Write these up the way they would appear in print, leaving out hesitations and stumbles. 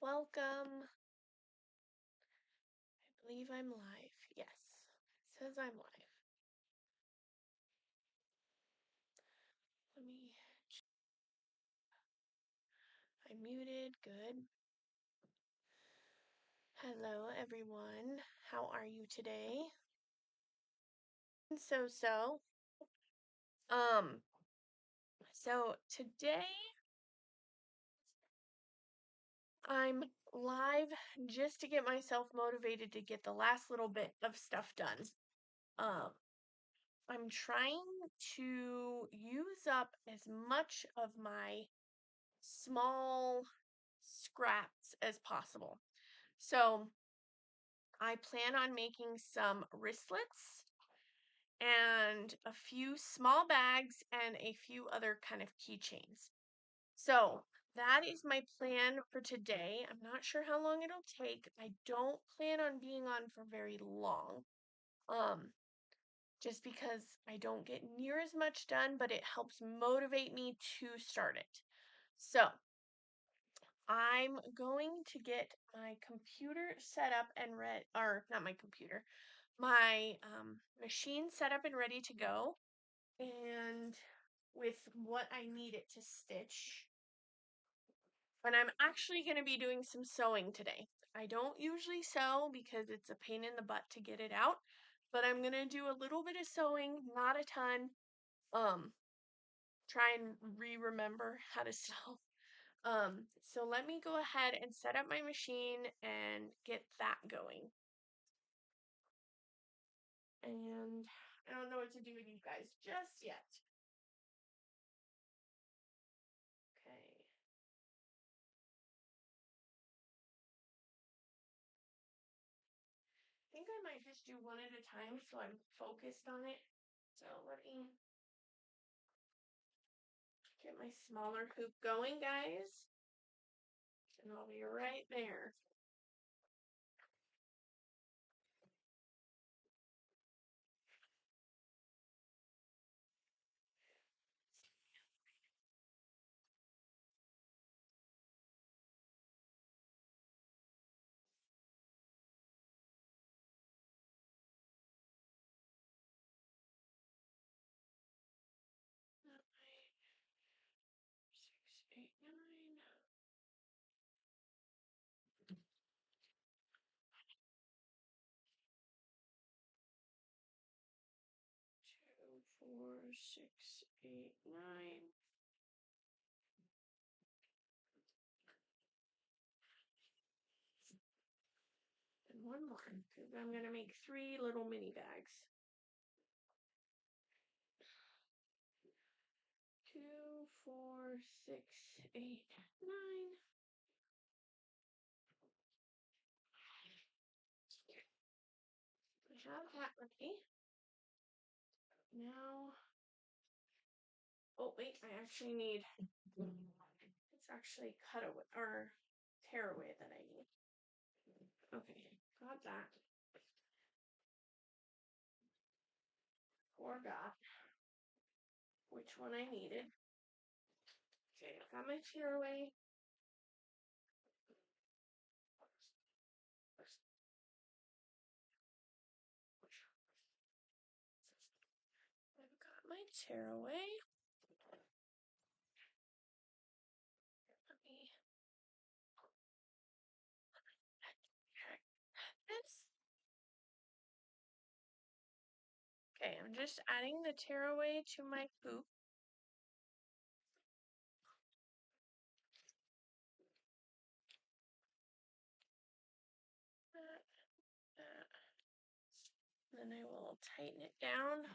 Welcome. I believe I'm live. Yes, it says I'm live. Let me. I muted. Good. Hello, everyone. How are you today? So. So today I'm live just to get myself motivated to get the last little bit of stuff done. I'm trying to use up as much of my small scraps as possible. So I plan on making some wristlets and a few small bags and a few other kind of keychains. So that is my plan for today. I'm not sure how long it'll take. I don't plan on being on for very long. Just because I don't get near as much done, but it helps motivate me to start it. So I'm going to get my computer set up and not my computer, my machine set up and ready to go, and with what I need it to stitch. And I'm actually going to be doing some sewing today. I don't usually sew because it's a pain in the butt to get it out, but I'm going to do a little bit of sewing, not a ton. Try and remember how to sew. So let me go ahead and set up my machine and get that going. And I don't know what to do with you guys just yet. Okay. I think I might just do one at a time so I'm focused on it. So let me get my smaller hoop going, guys. And I'll be right there. Six, eight, nine. Two, four, six, eight, nine. And one more, because I'm going to make 3 little mini bags. 2, 4, 6, 8, 9. I have that ready. Now, oh wait, I actually need, it's actually cut away, or tear away that I need. Okay, got that. Forgot which one I needed. Okay, I got my tear away. I've got my tear away. Let me check this. Okay, I'm just adding the tear away to my hoop. Then I will tighten it down.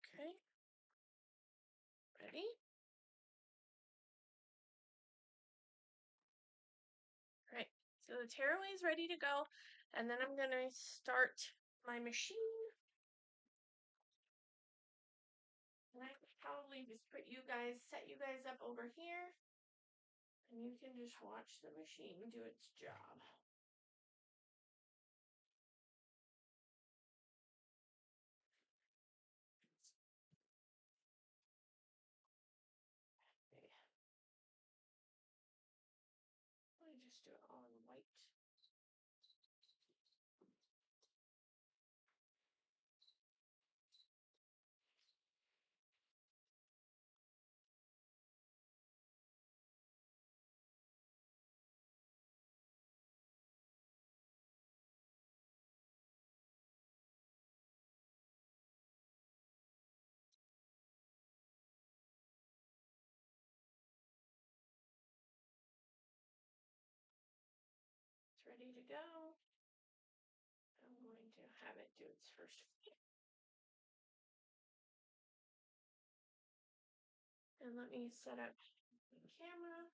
Okay. Ready? All right. So the tearaway is ready to go. And then I'm going to start my machine. And I could probably just set you guys up over here. And you can just watch the machine do its job. do it all in white. It's ready to go. I'm going to have it do its first flip. And let me set up the camera.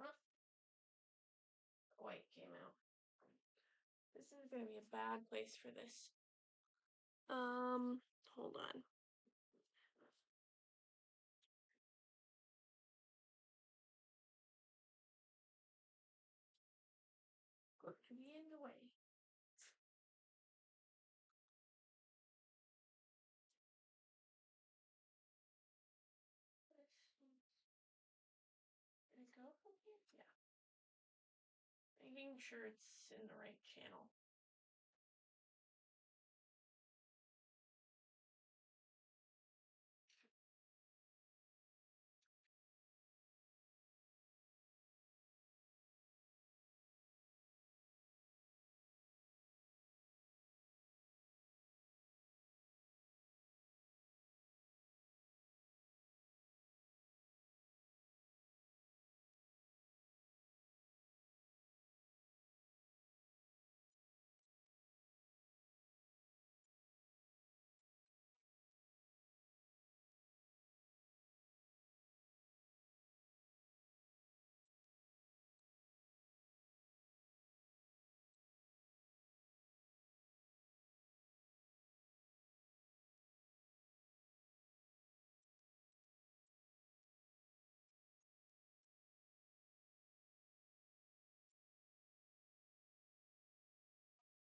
Oh, white came out. This is going to be a bad place for this. Hold on. Going to be in the way. Did it go from here? Yeah. Making sure it's in the right channel.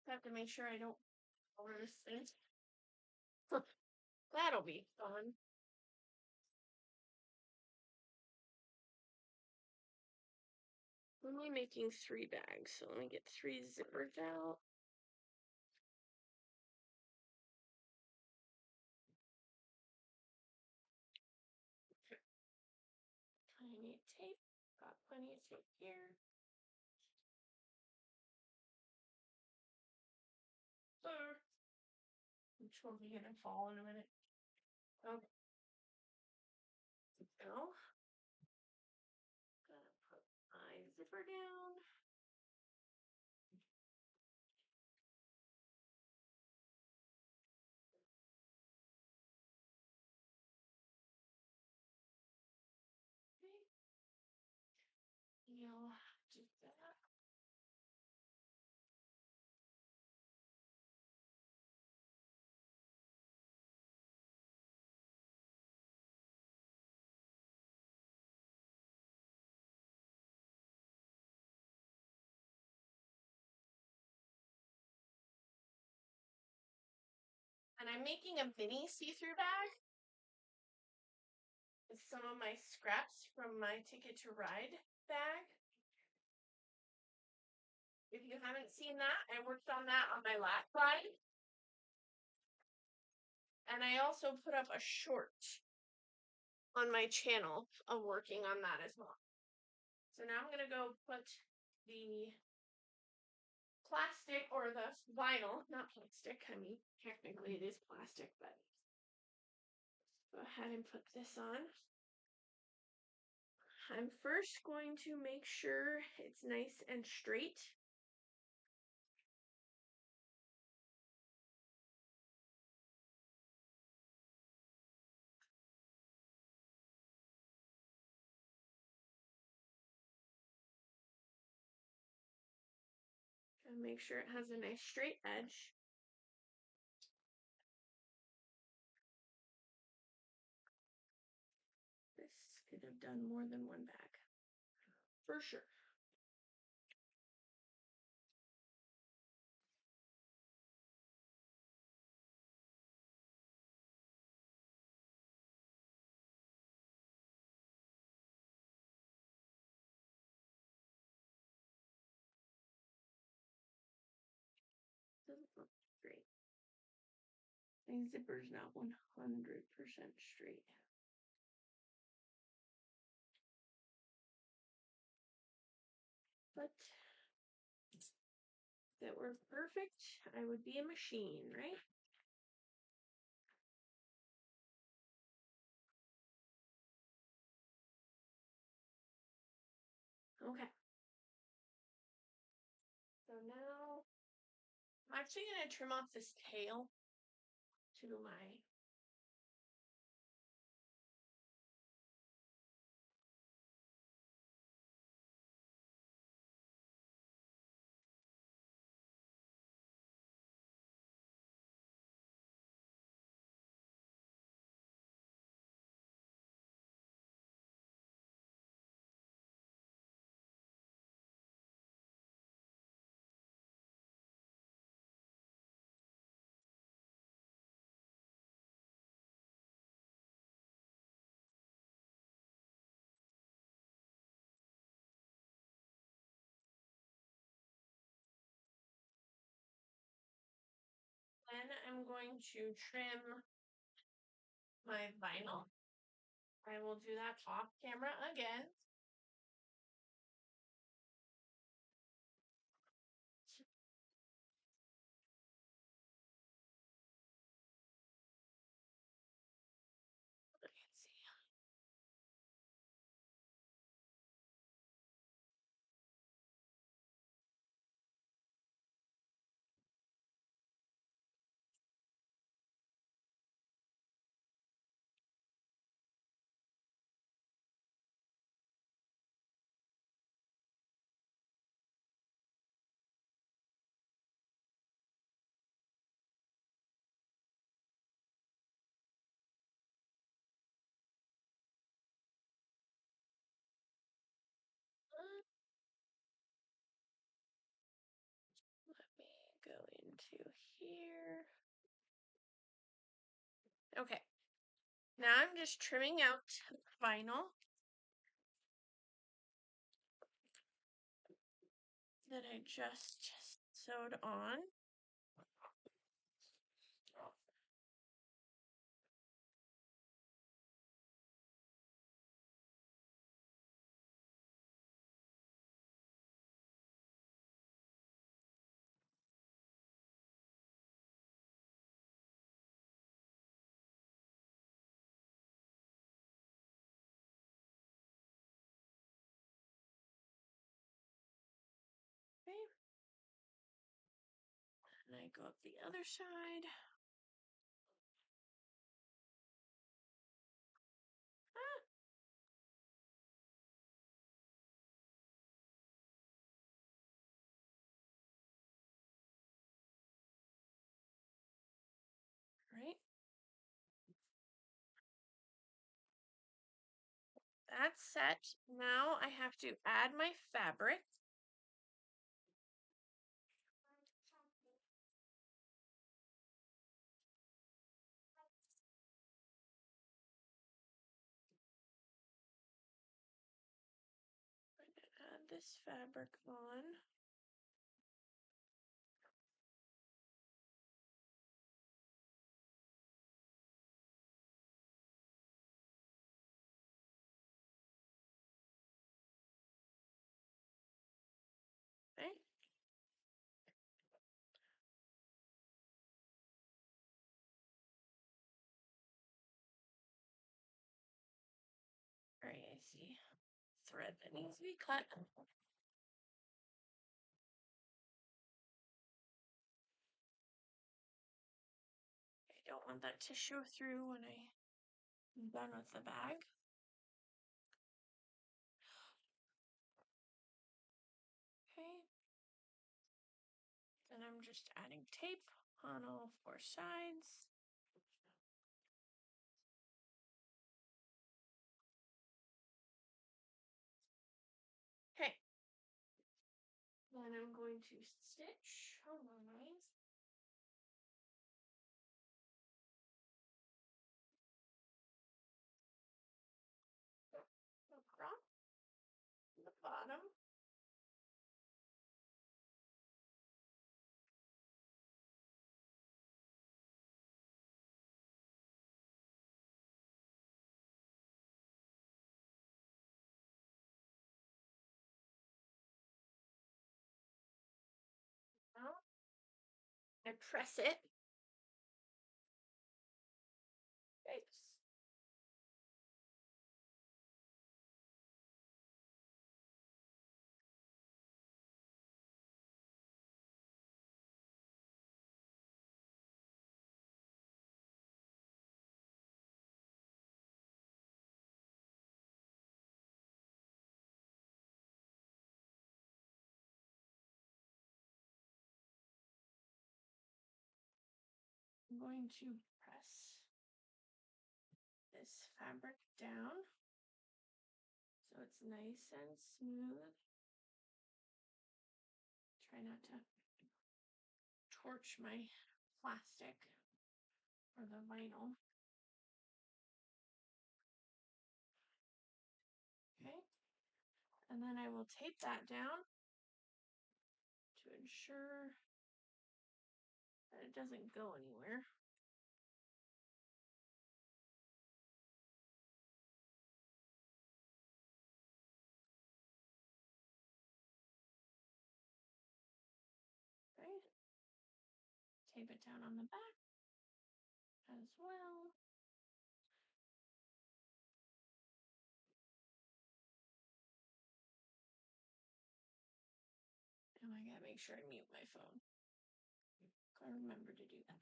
Have to make sure I don't cover this thing. That'll be fun. I'm only making 3 bags, so let me get 3 zippers out. Tiny tape. Got plenty of tape here. Which will be gonna fall in a minute. Okay. Now, gonna put my zipper down. Okay. You'll do that. And I'm making a mini see-through bag. It's some of my scraps from my Ticket to Ride bag. If you haven't seen that, I worked on that on my last ride. And I also put up a short on my channel of working on that as well. So now I'm going to go put the plastic or the vinyl, not plastic, I mean, technically it is plastic, but go ahead and put this on. I'm first going to make sure it's nice and straight. And make sure it has a nice straight edge. This could have done more than one bag, for sure. My zipper's not 100% straight. But if it were perfect, I would be a machine, right? Okay. So now I'm actually going to trim off this tail to my Then I'm going to trim my vinyl. I will do that off camera again. Let's see. Let me go into here. Okay. Now I'm just trimming out vinyl that I just sewed on. Okay. And I go up the other side. Ah. Right. That's set. Now I have to add my fabric. Add this fabric on. Okay. Alright, I see thread that needs to be cut. I don't want that to show through when I'm done with the bag. Okay. And I'm just adding tape on all 4 sides. Okay. Then I'm going to stitch. Hold on, guys. Across the bottom. I press it. Right. I'm going to press this fabric down so it's nice and smooth. Try not to torch my plastic or the vinyl. Okay, and then I will tape that down to ensure that it doesn't go anywhere. Okay, tape it down on the back as well. And I gotta make sure I mute my phone. Gotta remember to do that.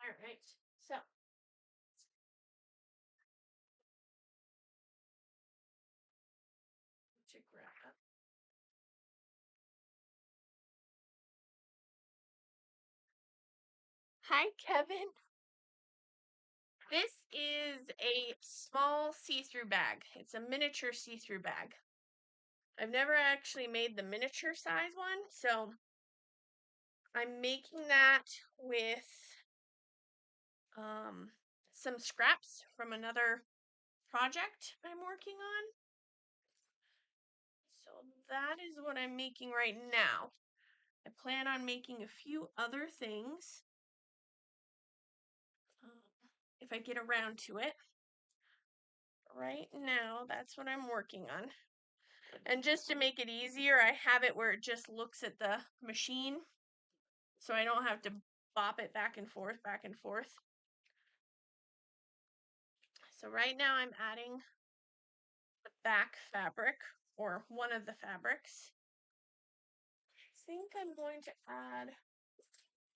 All right, so to grab. Hi, Kevin. This is a small see-through bag. It's a miniature see-through bag. I've never actually made the miniature size one, so I'm making that with some scraps from another project I'm working on. So that is what I'm making right now. I plan on making a few other things if I get around to it. Right now, that's what I'm working on. And just to make it easier, I have it where it just looks at the machine, so I don't have to bop it back and forth, back and forth. So right now I'm adding the back fabric, or one of the fabrics. I think I'm going to add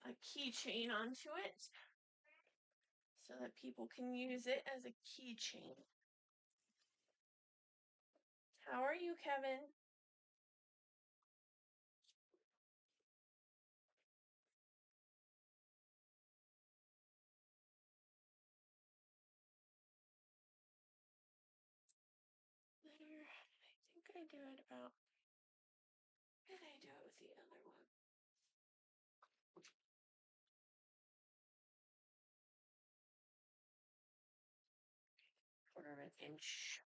a keychain onto it so that people can use it as a keychain. How are you, Kevin? There. I think I do it about. How did I do it with the other one? Quarter of an inch.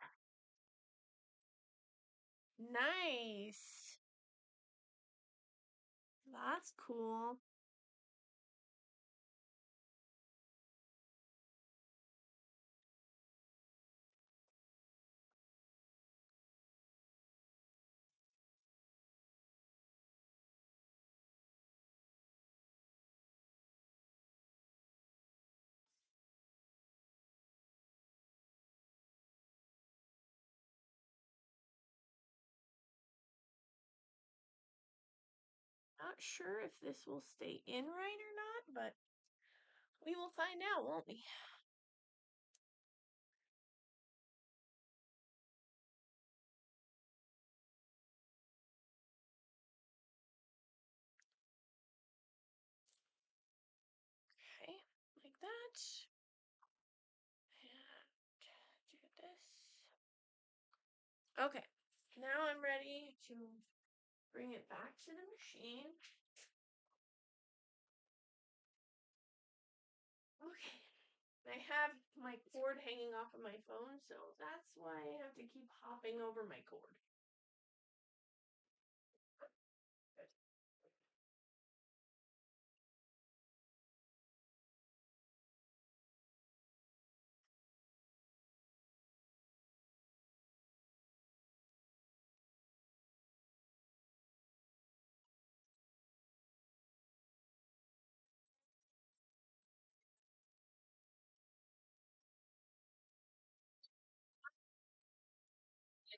Nice. That's cool. Not sure if this will stay in right or not, but we will find out, won't we? Okay, like that. And do this. Okay, now I'm ready to bring it back to the machine. I have my cord hanging off of my phone, so that's why I have to keep hopping over my cord.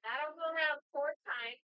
That'll go around 4 times.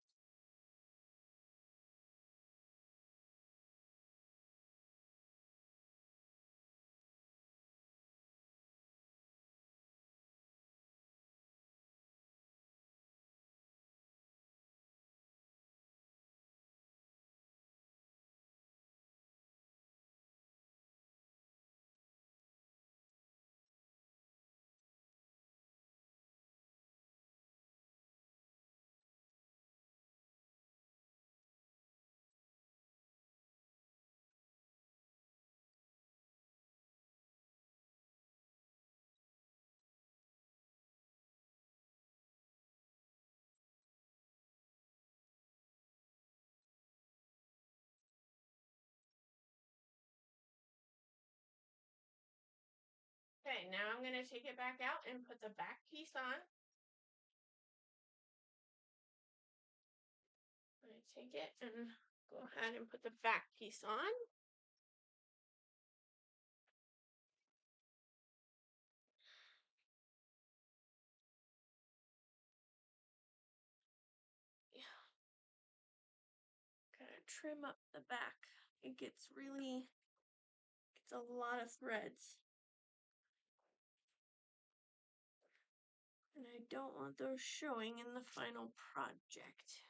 Okay, now I'm going to take it back out and put the back piece on. I'm going to take it and go ahead and put the back piece on. Yeah. Gotta trim up the back. It gets a lot of threads. And I don't want those showing in the final project.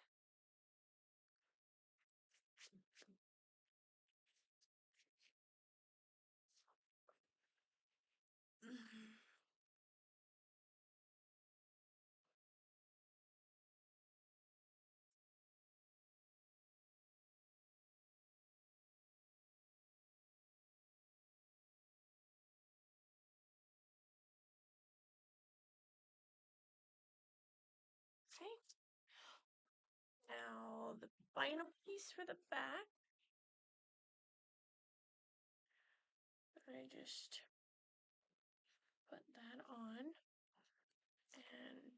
Okay. Now the final piece for the back. I just put that on and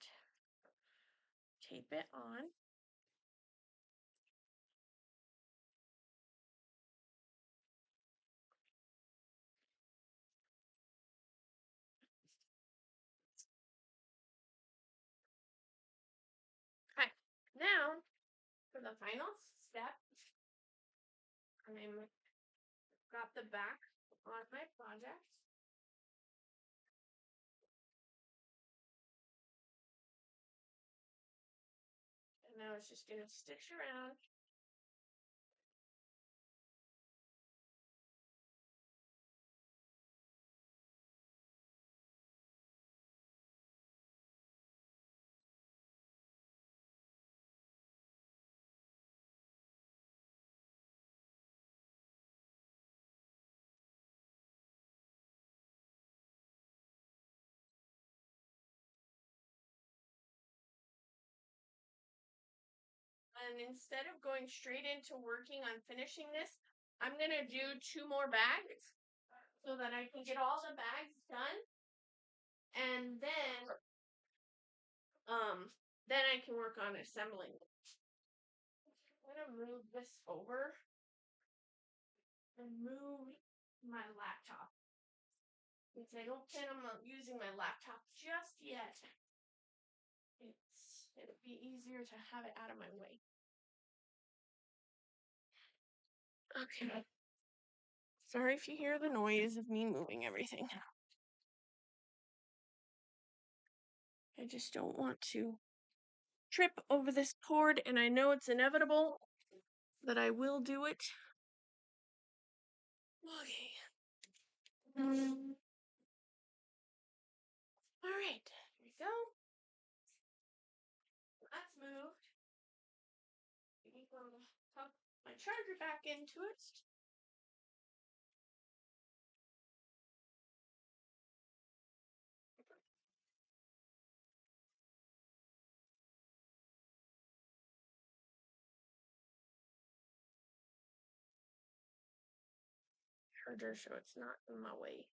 tape it on. Okay, now for the final step, I'm got the back on my project. And now it's just gonna stitch around. And instead of going straight into working on finishing this, I'm gonna do 2 more bags so that I can get all the bags done. And then I can work on assembling. I'm gonna move this over and move my laptop. Because I don't plan on using my laptop just yet. It'd be easier to have it out of my way. Okay. Sorry if you hear the noise of me moving everything. I just don't want to trip over this cord, and I know it's inevitable, but I will do it. Okay. All right, here we go. That's moved. I can plug my charger back into it. charger so it's not in my way.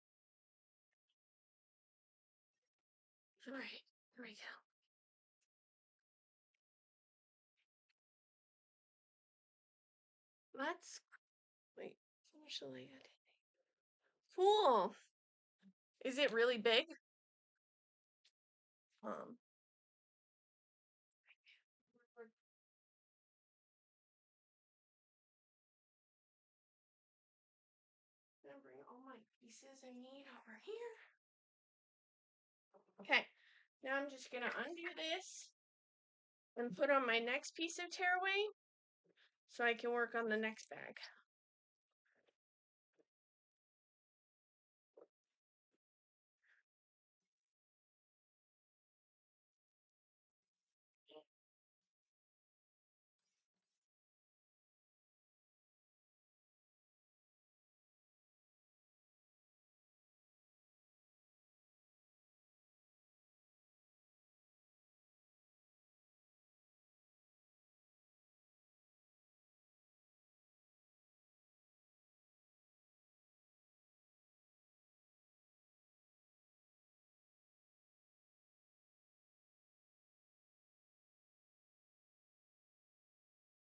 All right, here we go. Let's wait. Finish the layout. Cool. Is it really big? Um. I'm gonna bring all my pieces I need over here. Okay, now I'm just gonna undo this and put on my next piece of tearaway so I can work on the next bag.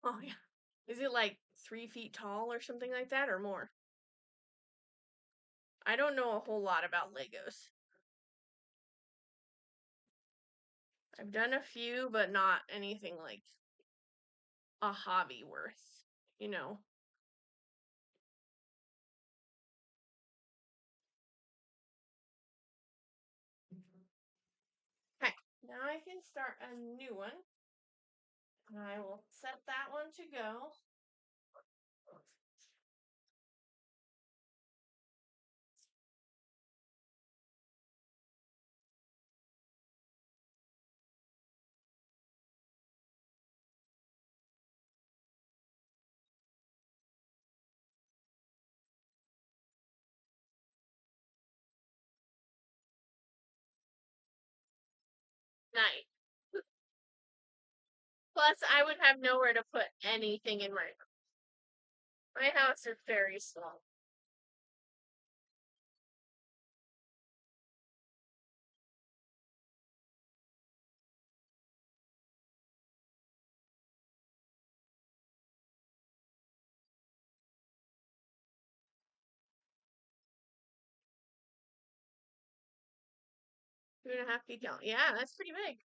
Oh yeah. Is it like 3 feet tall or something like that or more? I don't know a whole lot about Legos. I've done a few, but not anything like a hobby worth, you know. Okay, now I can start a new one. And I will set that one to go. Nice. Plus, I would have nowhere to put anything in my room. My house is very small. Two and a half feet tall. Yeah, that's pretty big.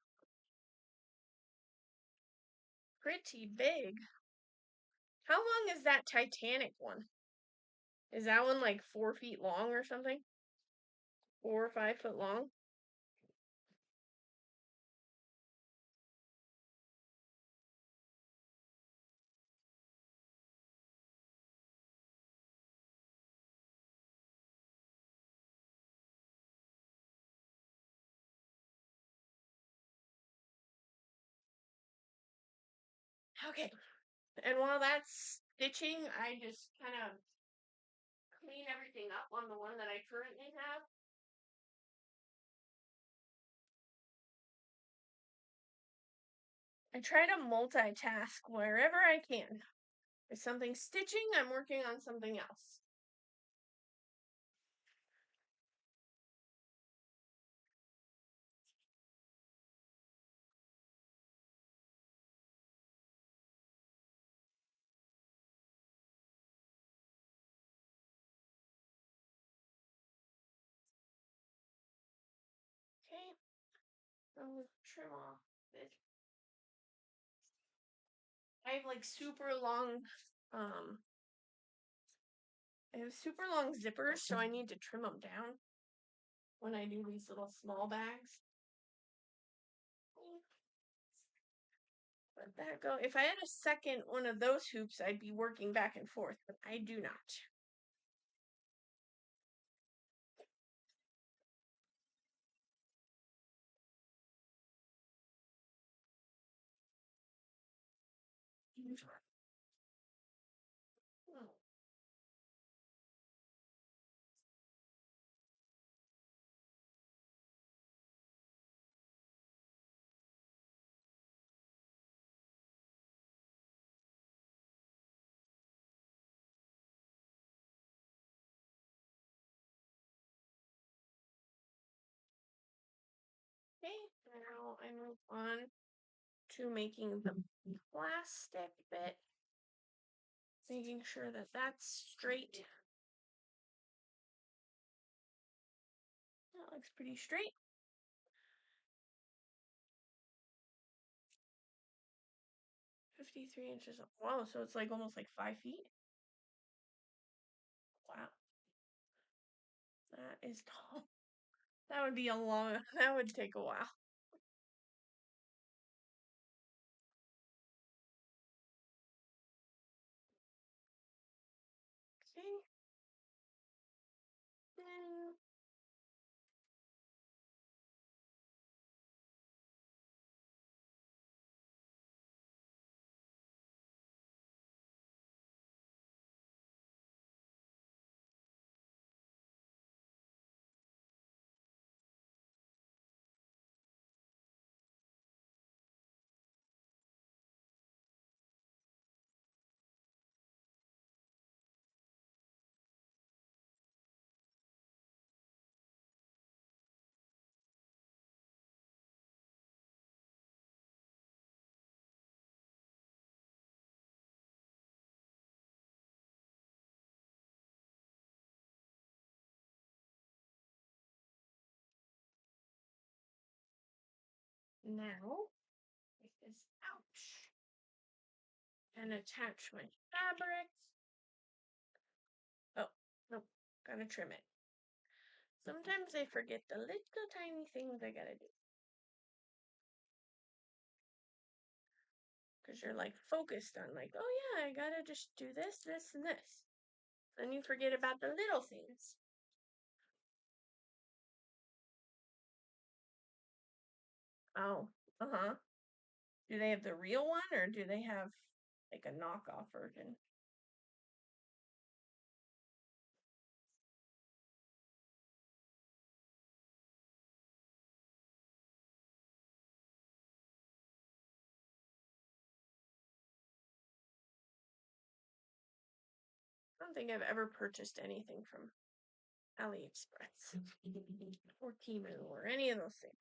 Pretty big. How long is that Titanic one? Is that one like 4 feet long or something? 4 or 5 foot long? Okay. And while that's stitching, I just kind of clean everything up on the one that I currently have. I try to multitask wherever I can. If something's stitching, I'm working on something else. Okay. I'll trim off this. I have like um, I have super long zippers, so I need to trim them down when I do these little small bags. Let that go. If I had a second one of those hoops, I'd be working back and forth, but I do not. Okay, now I move on to making the plastic bit, making sure that that's straight. That looks pretty straight. 53 inches. Wow, so it's like almost like 5 feet. Wow. That is tall. That would be a long, that would take a while. Okay. Then now, take this ouch and attach my fabric. Oh, nope, gotta trim it. Sometimes I forget the little tiny things I gotta do. Because you're like focused on like, oh yeah, I gotta just do this, this, and this. Then you forget about the little things. Oh, uh-huh. Do they have the real one or do they have like a knockoff version? I don't think I've ever purchased anything from AliExpress or Temu or any of those things.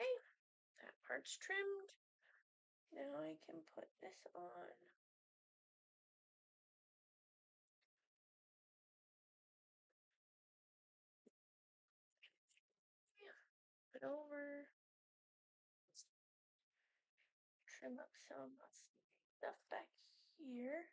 Okay, that part's trimmed. Now I can put this on. Put over. Trim up some stuff back here.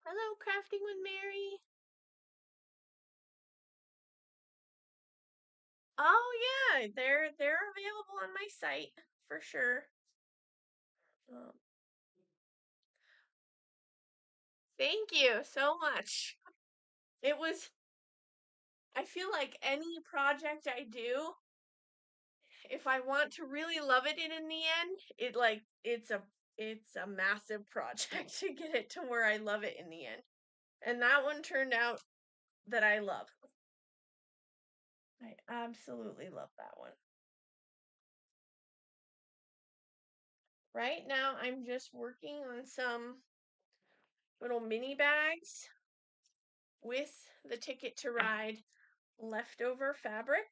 Hello, Crafting with Mary. Oh yeah, they're available on my site for sure. Um, Thank you so much. It was. I feel like any project I do, if I want to really love it in the end, it's a massive project to get it to where I love it in the end. And that one turned out that I love. I absolutely love that one. Right now, I'm just working on some little mini bags with the Ticket to Ride leftover fabric.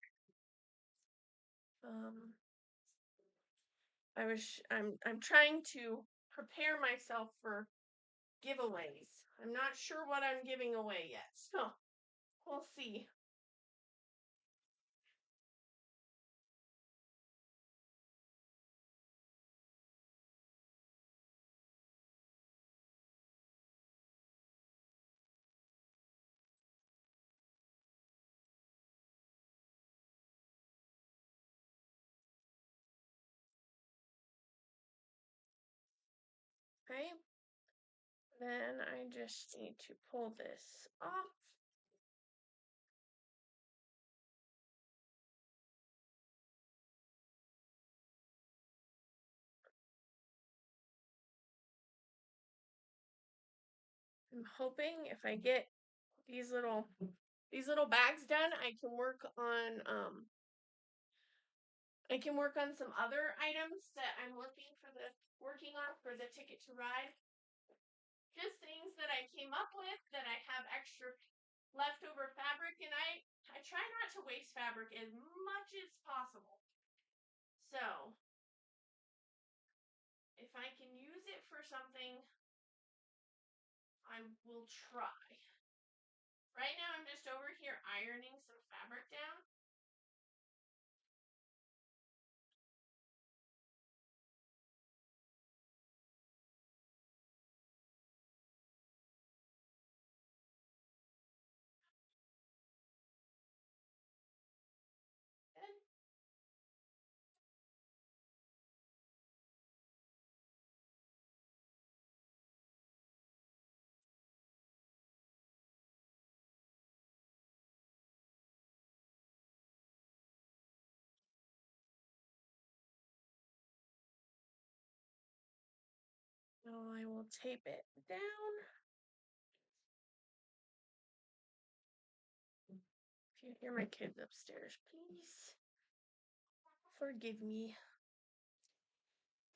I'm trying to prepare myself for giveaways. I'm not sure what I'm giving away yet, so we'll see. right? Then I just need to pull this off. I'm hoping if I get these little bags done, I can work on some other items that I'm working on for the Ticket to Ride. Just things that I came up with that I have extra leftover fabric, and I try not to waste fabric as much as possible. So if I can use it for something, I will try. Right now I'm just over here ironing some fabric down. And now I will tape it down. If you hear my kids upstairs, please forgive me.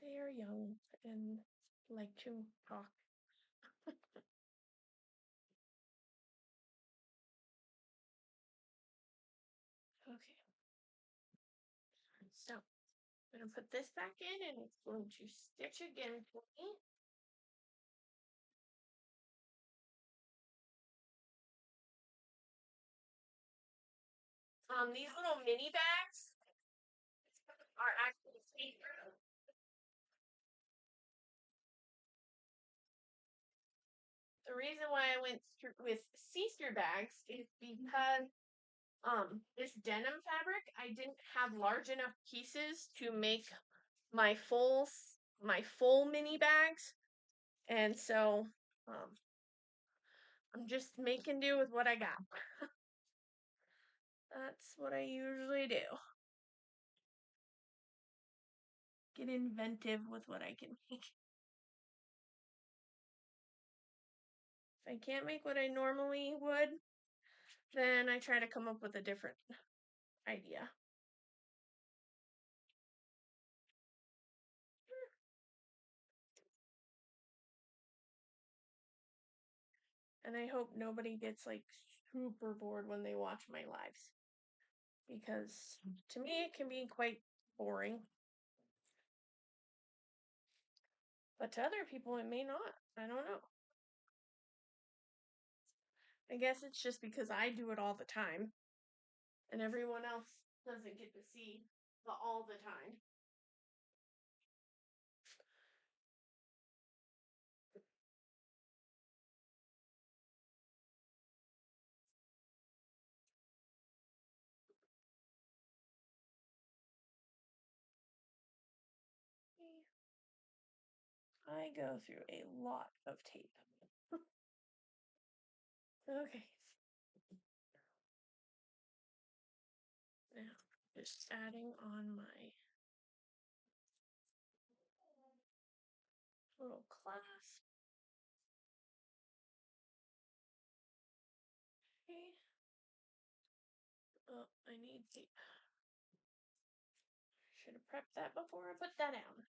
They are young and like to talk. Okay. So I'm going to put this back in and it's going to stitch again for me. These little mini bags are actually see-through. The reason why I went with see-through bags is because this denim fabric, I didn't have large enough pieces to make my full mini bags, and so I'm just making do with what I got. That's what I usually do. Get inventive with what I can make. If I can't make what I normally would, then I try to come up with a different idea. And I hope nobody gets like super bored when they watch my lives, because to me it can be quite boring. But to other people it may not. I don't know. I guess it's just because I do it all the time and everyone else doesn't get to see the all the time. I go through a lot of tape. Okay. Now, just adding on my little clasp. Okay. Oh, I need tape. Should have prepped that before I put that down.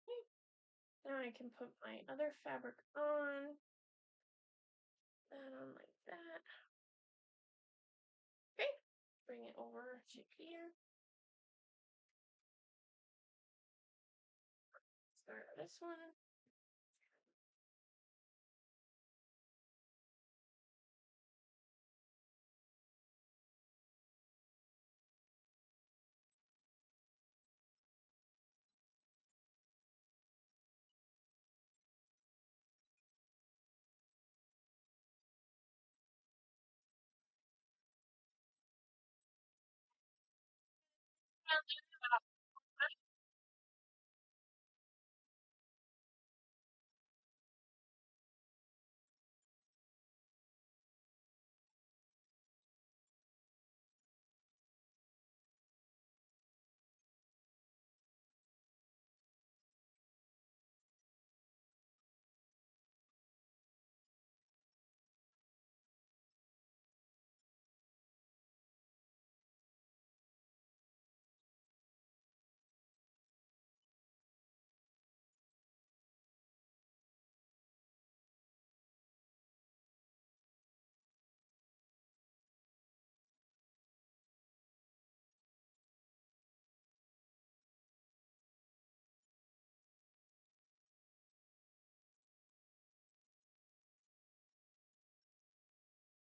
Okay. Now I can put my other fabric on. That on like that. Okay. Bring it over to here. this one.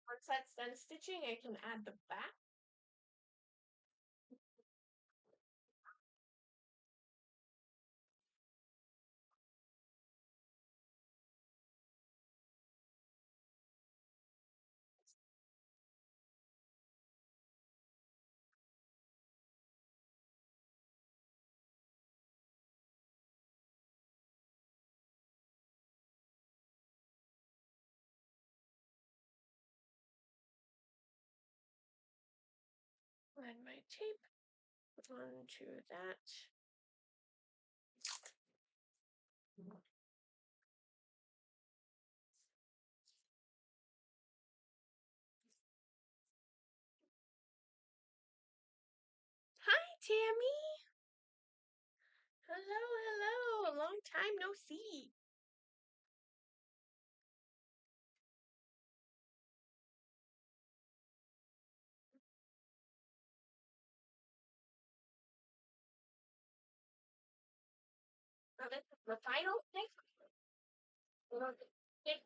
Once that's done stitching, I can add the back. Add my tape onto that. Hi, Tammy. Hello, hello. Long time no see. Now this is the final stick. We're going to stick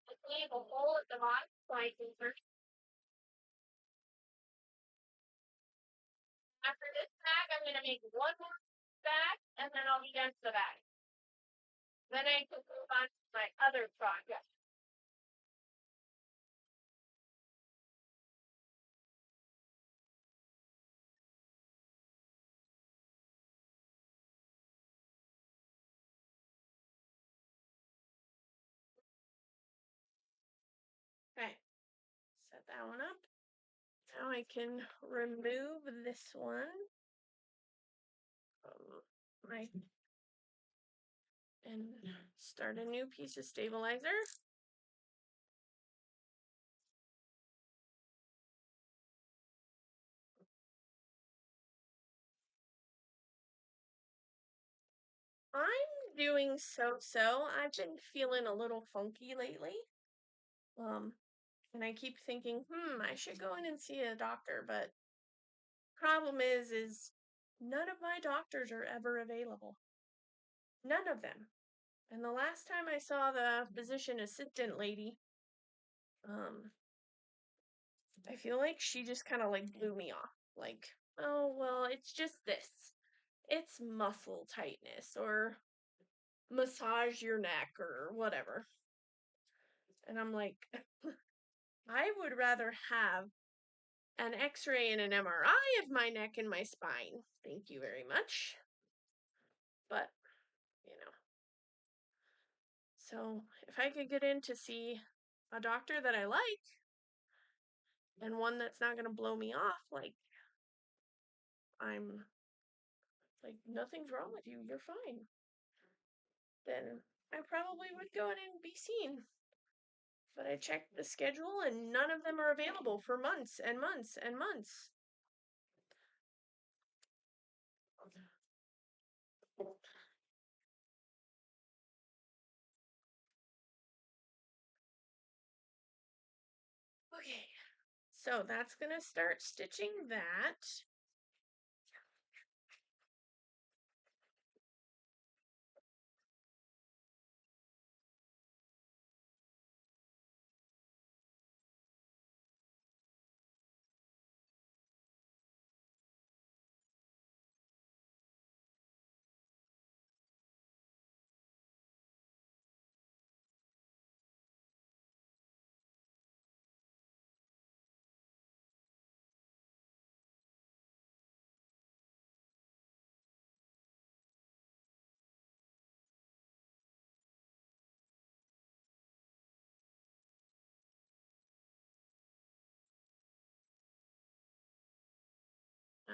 the sleeve a hole at the bottom so I can insert. After this bag, I'm going to make one more bag, and then I'll be done with the bag. Then I can move on to my other project. Okay, set that one up. Now I can remove this one. Right. And start a new piece of stabilizer. I'm doing so. I've been feeling a little funky lately. And I keep thinking, I should go in and see a doctor, but problem is none of my doctors are ever available. None of them. And the last time I saw the physician assistant lady, I feel like she just kind of like blew me off. Like, oh, well, it's just this. It's muscle tightness or massage your neck or whatever. And I'm like, I would rather have an x-ray and an MRI of my neck and my spine. Thank you very much. But, you know. So, if I could get in to see a doctor that I like and one that's not going to blow me off, like, I'm like, nothing's wrong with you, you're fine, then I probably would go in and be seen. But I checked the schedule and none of them are available for months and months and months. Okay, so that's going to start stitching that.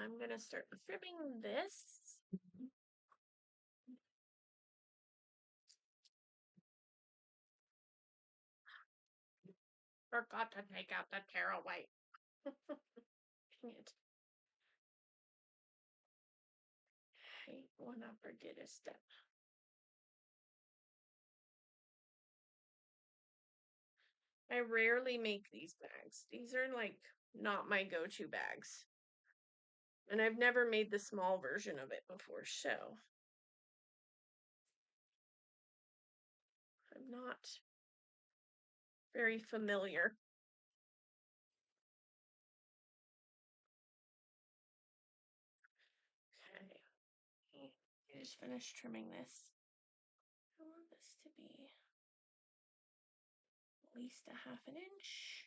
I'm going to start trimming this. Forgot to take out the taro white. Dang it. Hate when I forget a step. I rarely make these bags. These are like not my go-to bags. And I've never made the small version of it before, so I'm not very familiar. Okay. I just finished trimming this. I want this to be at least a half an inch.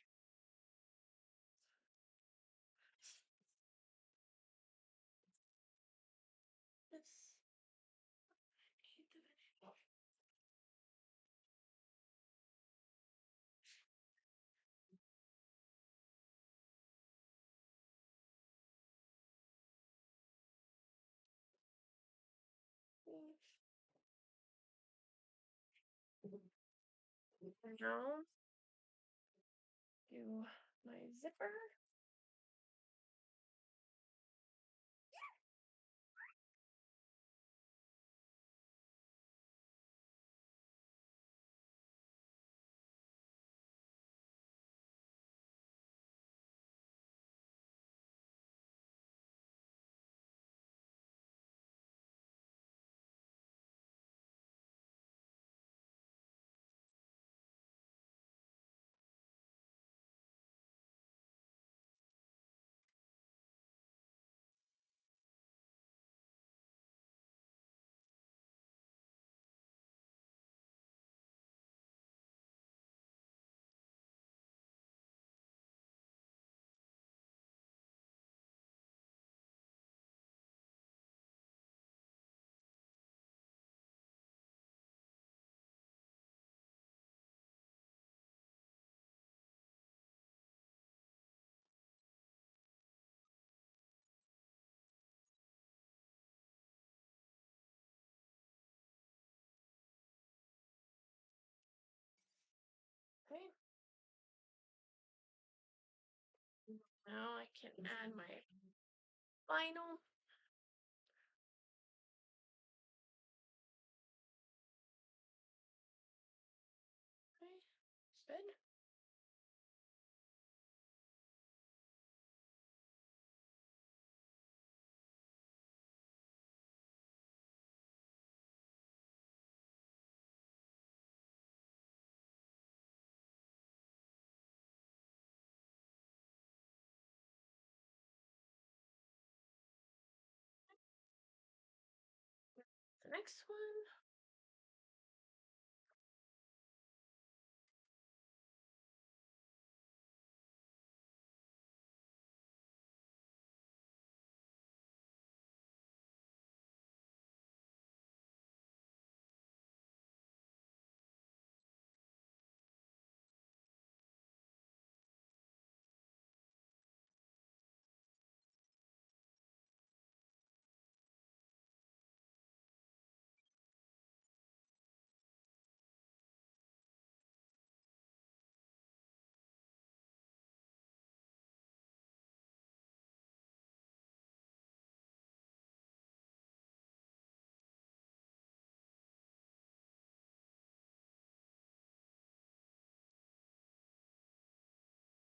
This eighth of an inch. Now do my zipper. Okay. Now I can add my vinyl. Okay, good. The next one.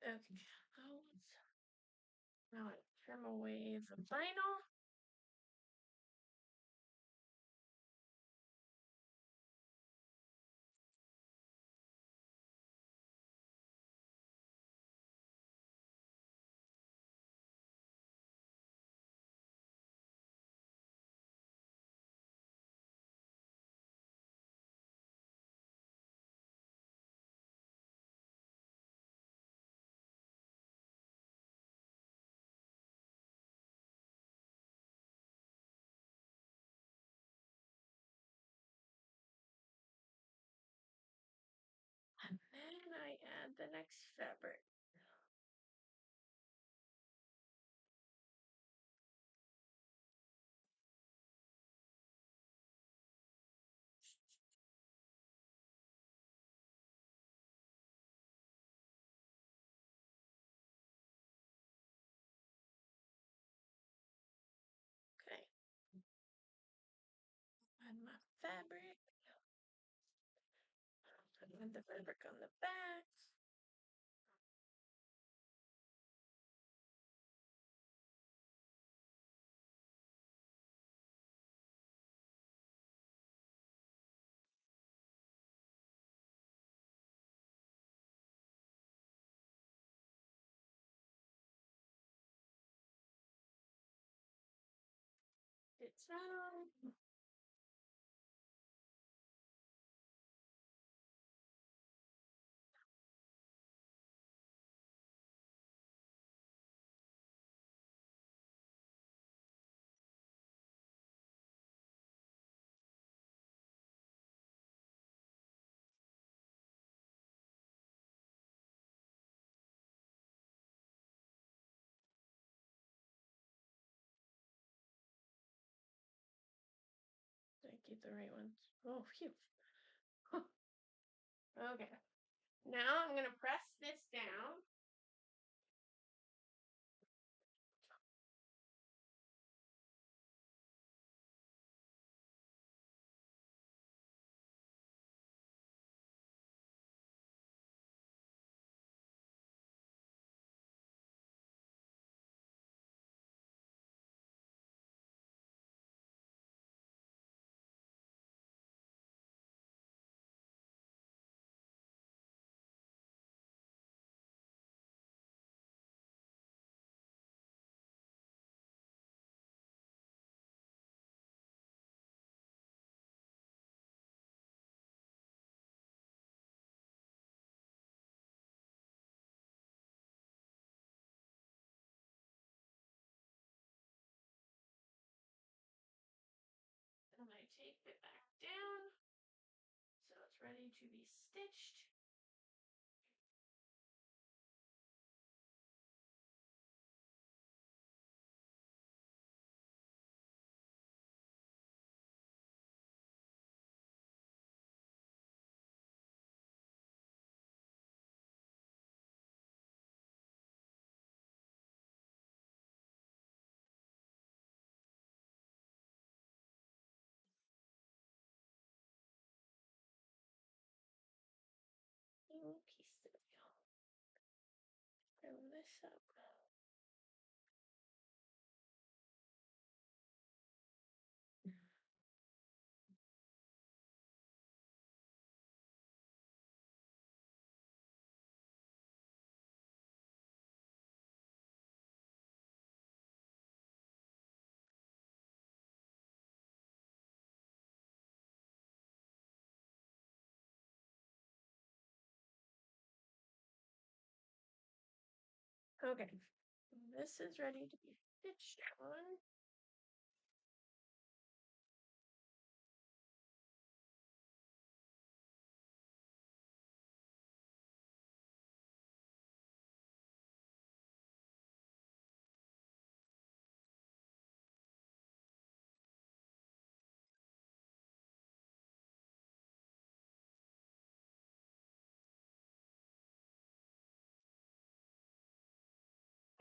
Okay. Now I trim away the vinyl. And then I add the next fabric. fabric. And the fabric on the back. It's Did I keep the right ones? Oh, phew. Okay. Now I'm going to press this down. And I tape it back down so it's ready to be stitched. Little piece of Fill this up. Okay, this is ready to be stitched on.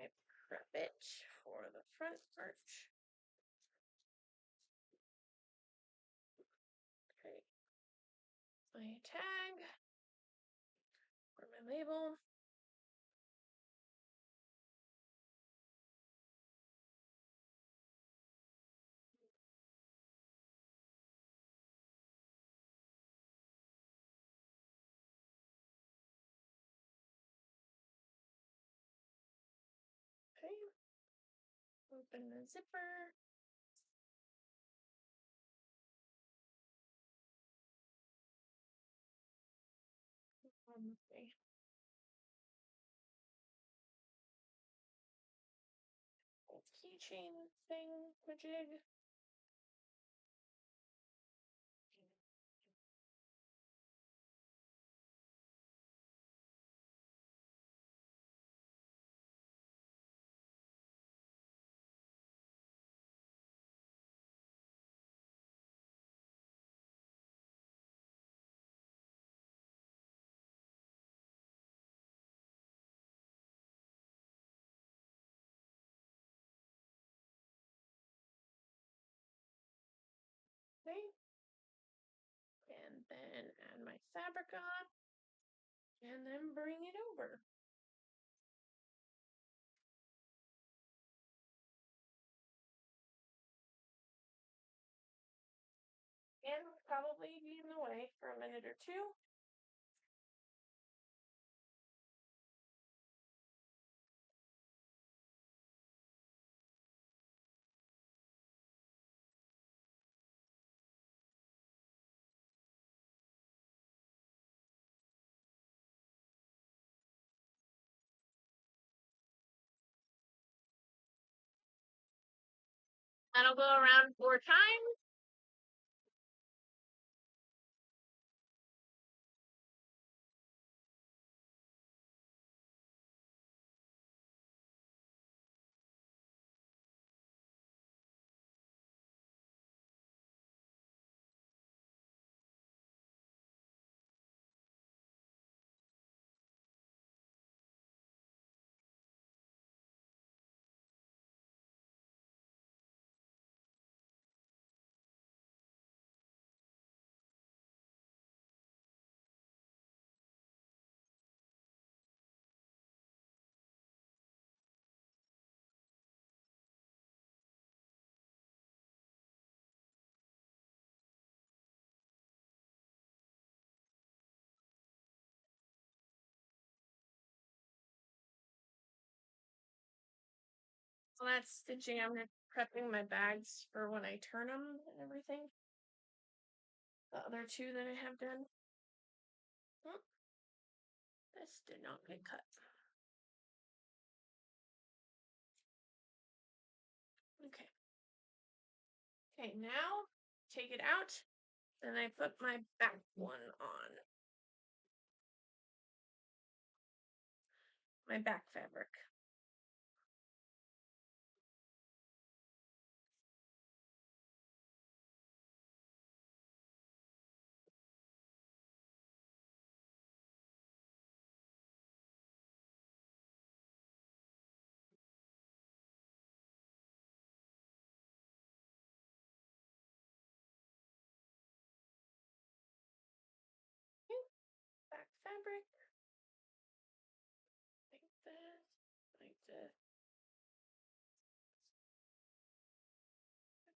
I prep it for the front part. Okay, my tag or my label. Okay, open the zipper. Okay. Keychain thing, jig. then add my fabric on, and then bring it over. And probably be in the way for a minute or two. That'll go around 4 times. So that's stitching. I'm prepping my bags for when I turn them and everything. The other two that I have done. Oh, this did not get cut. Okay. Okay, now take it out. Then I put my back one on. My back fabric. Okay. Back fabric. Like this. Like this.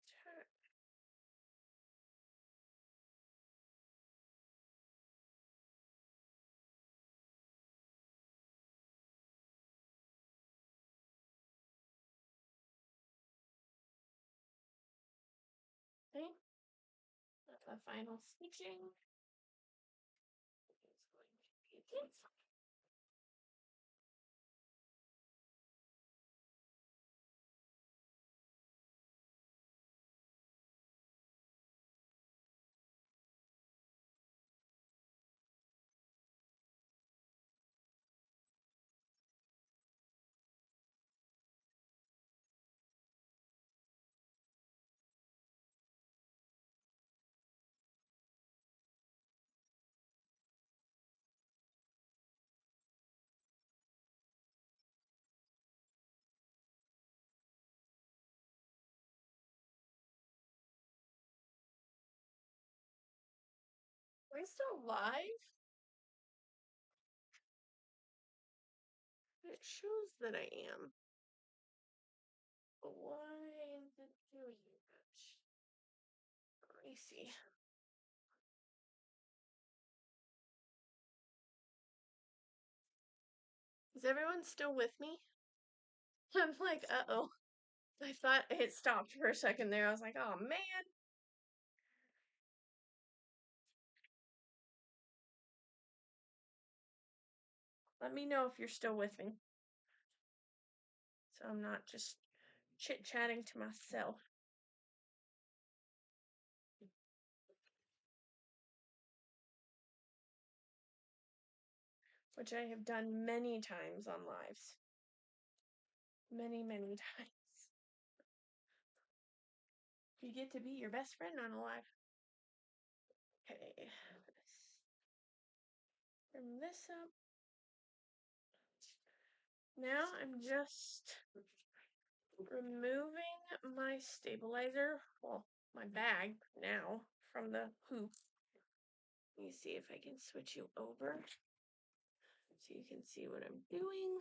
Attack. Okay. The final stitching is going to be this. Are we still live? It shows that I am. But why is it doing that? Let me see. Is everyone still with me? I'm like, uh-oh. I thought it stopped for a second there. I was like, oh man. Let me know if you're still with me. So I'm not just chit-chatting to myself. Which I have done many times on lives. Many, many times. You get to be your best friend on a live. Okay. Trim this up. Now I'm just removing my stabilizer, well, my bag now, from the hoop. Let me see if I can switch you over so you can see what I'm doing.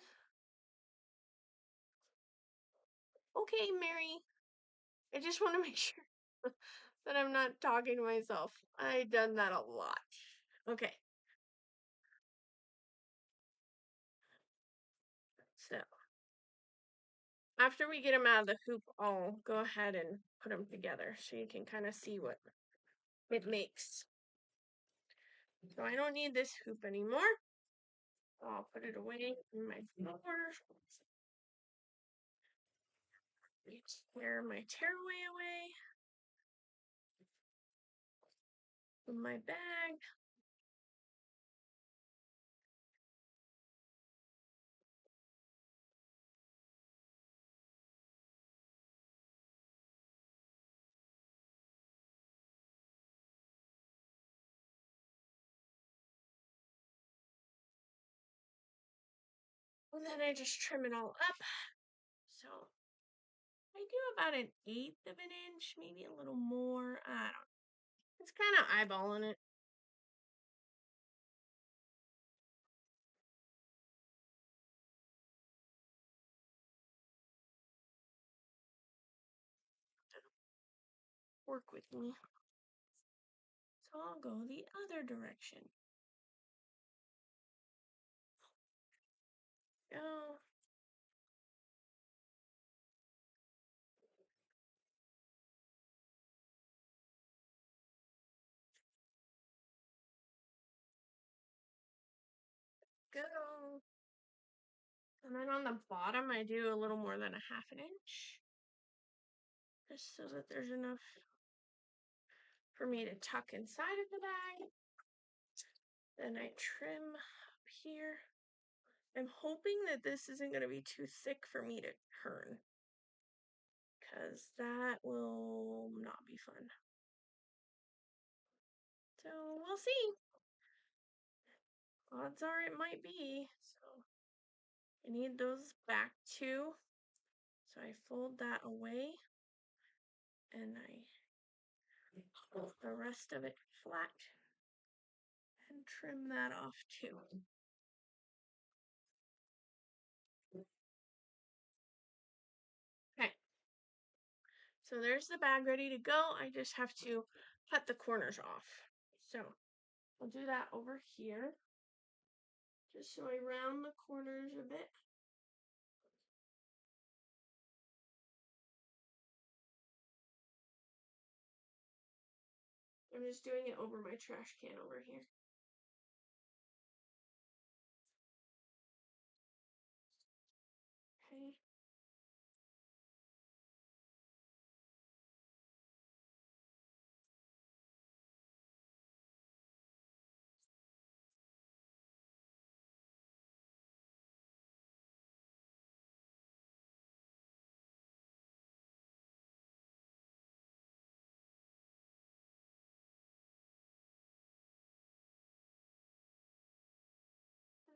Okay, Mary. I just want to make sure that I'm not talking to myself. I've done that a lot. Okay. So after we get them out of the hoop, I'll go ahead and put them together so you can kind of see what it makes. So I don't need this hoop anymore. I'll put it away in my drawer. Tear my tearaway away from my bag. And then I just trim it all up. So I do about 1/8 of an inch, maybe a little more. I don't know. It's kind of eyeballing it. Work with me. So I'll go the other direction. Go. Go. And then on the bottom, I do a little more than 1/2 inch. Just so that there's enough for me to tuck inside of the bag. Then I trim up here. I'm hoping that this isn't going to be too thick for me to turn, because that will not be fun. So we'll see. Odds are it might be. So I need those back too. So I fold that away and I fold the rest of it flat and trim that off too. Okay. So there's the bag ready to go. I just have to cut the corners off. So I'll do that over here. Just so I round the corners a bit. I'm just doing it over my trash can over here. Okay.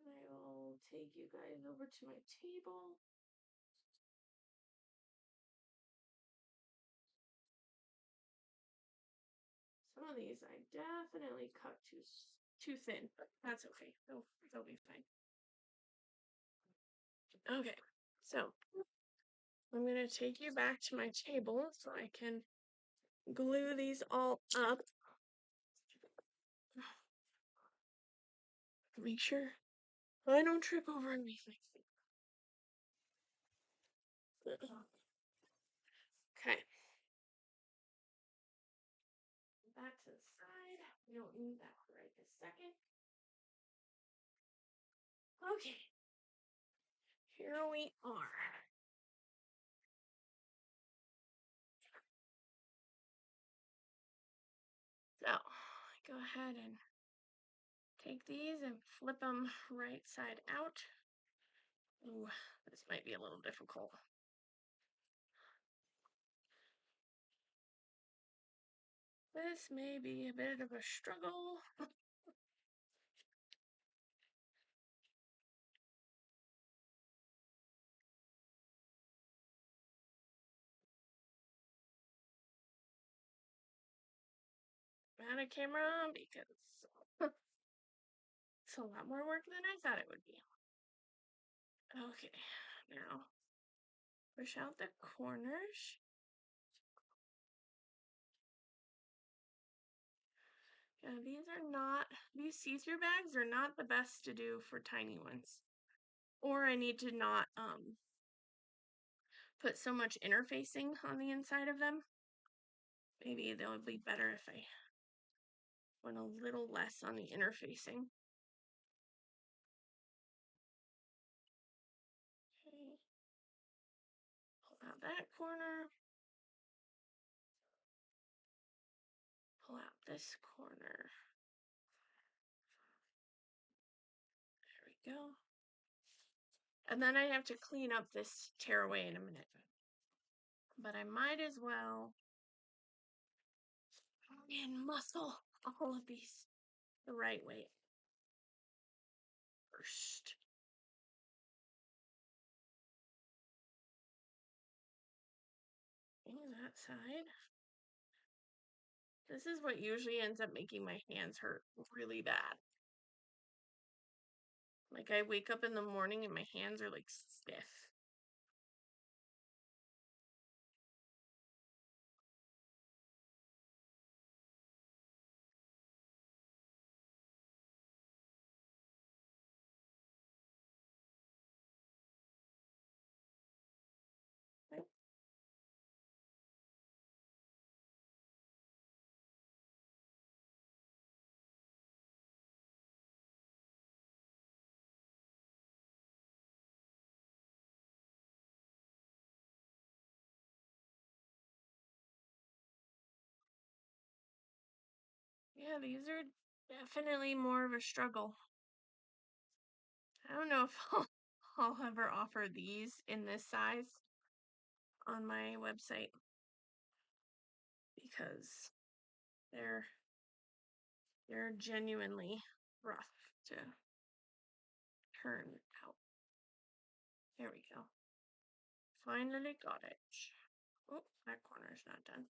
And I will take you guys over to my table. Some of these I definitely cut too thin, but that's okay. They'll be fine. Okay, so I'm gonna take you back to my table so I can glue these all up. Make sure I don't trip over anything. Okay. That to the side. We don't need that right this second. Okay. Here we are. So go ahead and take these and flip them right side out. Ooh, this might be a little difficult. This may be a bit of a struggle. On a camera because It's a lot more work than I thought it would be. Okay, now push out the corners. Yeah, these see-through bags are not the best to do for tiny ones. Or I need to not put so much interfacing on the inside of them. Maybe they'll be better if I went a little less on the interfacing. Okay. Pull out that corner. Pull out this corner. There we go. And then I have to clean up this tearaway in a minute. But I might as well and muscle all of these the right way first. And that side. This is what usually ends up making my hands hurt really bad. Like I wake up in the morning and my hands are like stiff. Okay. Yeah, these are definitely more of a struggle. I don't know if I'll ever offer these in this size on my website because they're genuinely rough to turn out. There we go. Finally got it. Oh, that corner's not done.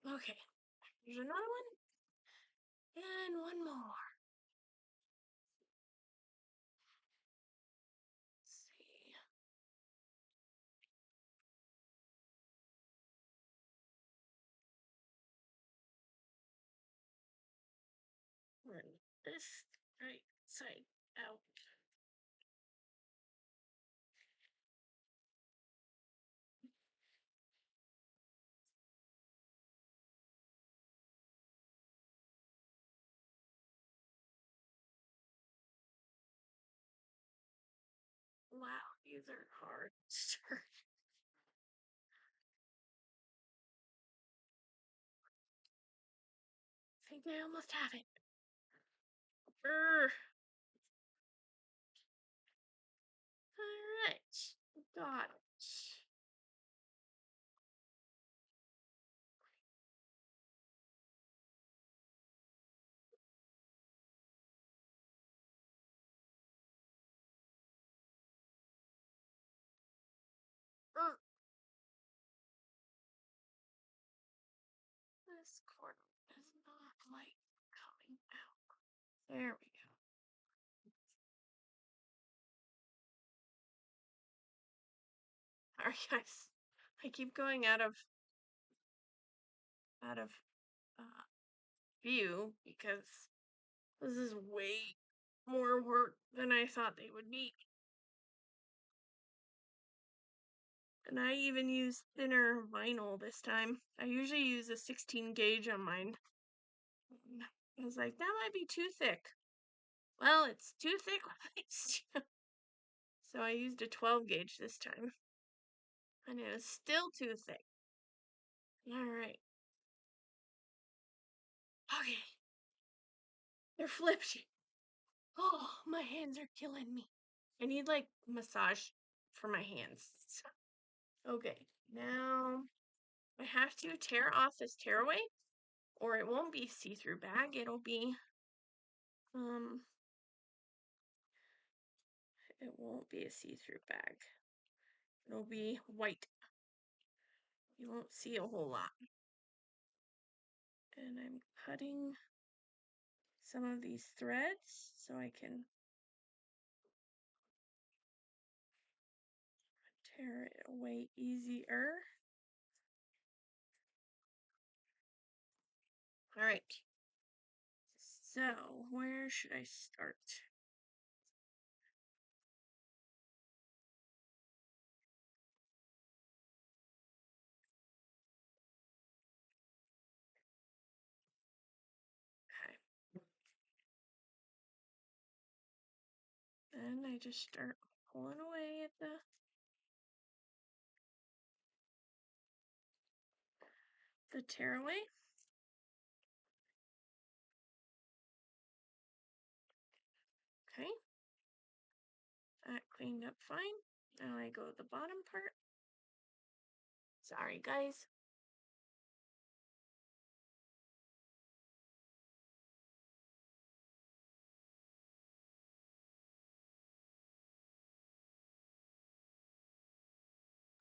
Okay, there's another one. And one more. Let's see. Run this right side out. Wow, these are hard. I think I almost have it. Alright, got it. This corner is not like coming out. There we go. Alright guys, I keep going out of uh, view because this is way more work than I thought they would be. And I even use thinner vinyl this time. I usually use a 16 gauge on mine. I was like, that might be too thick. Well, it's too thick. So I used a 12 gauge this time. And it was still too thick. Alright. Okay. They're flipped. Oh, my hands are killing me. I need like massage for my hands. Okay, now I have to tear off this tearaway or it won't be see-through bag. It'll be it won't be a see-through bag. It'll be white. You won't see a whole lot. And I'm cutting some of these threads so I can tear it away easier. All right. So, where should I start? Okay. Then I just start pulling away at the tearaway. Okay. That cleaned up fine. Now I go to the bottom part. Sorry, guys.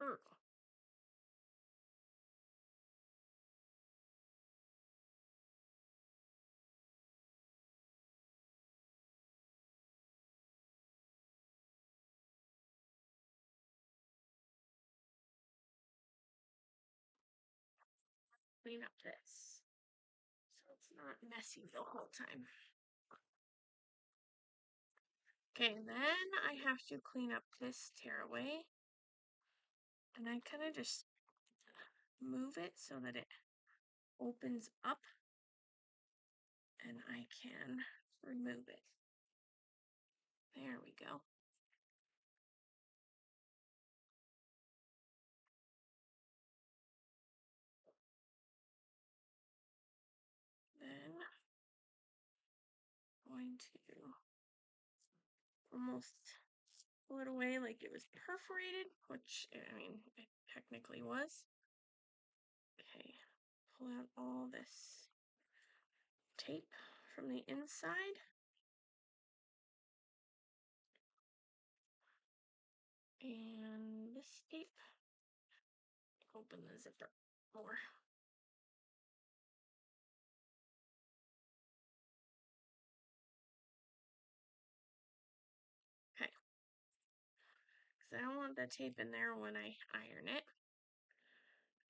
Ugh. Clean up this so it's not messy the whole time. Okay, then I have to clean up this tearaway. And I kind of just move it so that it opens up and I can remove it. There we go. Then I'm going to almost pull it away like it was perforated, which, I mean, it technically was. Okay, pull out all this tape from the inside. And this tape. Open the zipper more. Okay. Because I don't want the tape in there when I iron it.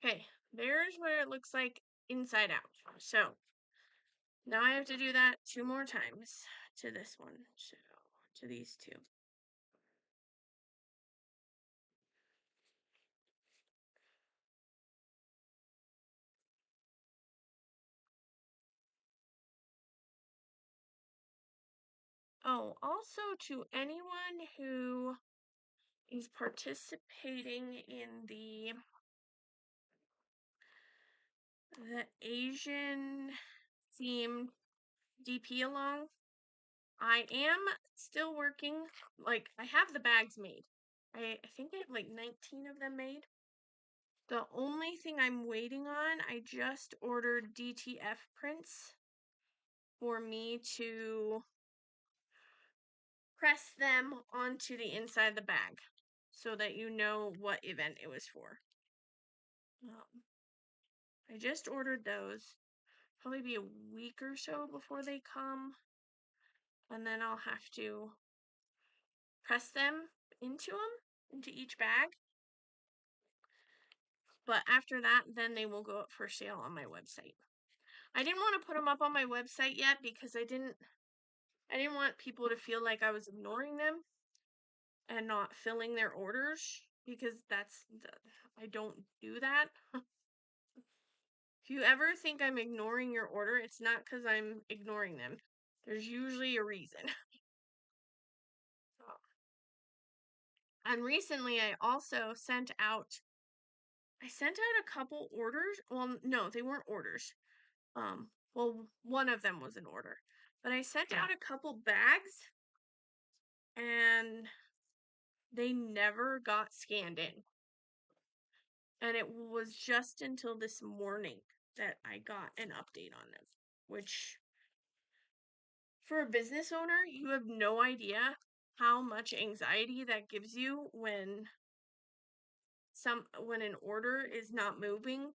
Okay, there's what it looks like inside out. So now I have to do that 2 more times to this one. So to these two. Oh, also to anyone who is participating in the Asian themed DP along, I am still working. Like, I have the bags made. I think I have like 19 of them made. The only thing I'm waiting on, I just ordered DTF prints for me to press them onto the inside of the bag so that you know what event it was for. I just ordered those. Probably be a week or so before they come. And then I'll have to press them into each bag. But after that, then they will go up for sale on my website. I didn't want to put them up on my website yet because I didn't want people to feel like I was ignoring them and not filling their orders because I don't do that. If you ever think I'm ignoring your order, it's not because I'm ignoring them. There's usually a reason. So, and recently I also sent out a couple orders. Well, no, they weren't orders. Well, one of them was an order. But I sent out a couple bags and they never got scanned in. And it was just until this morning that I got an update on them, which for a business owner, you have no idea how much anxiety that gives you when an order is not moving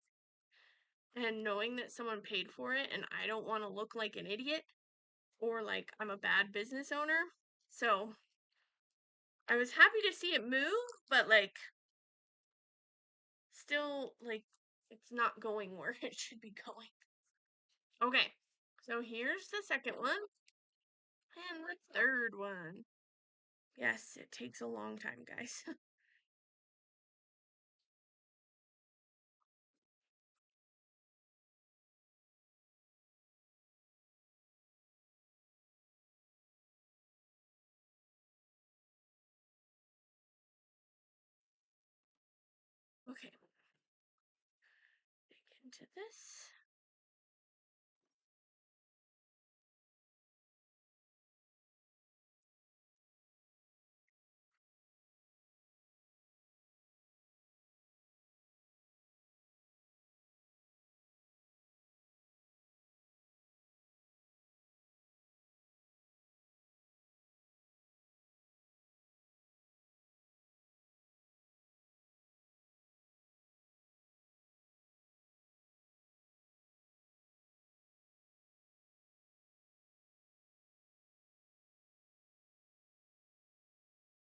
and knowing that someone paid for it, and I don't want to look like an idiot or like I'm a bad business owner. So I was happy to see it move, but like still like it's not going where it should be going. Okay, so here's the second one and the third one. Yes, it takes a long time, guys. Okay, dig into this.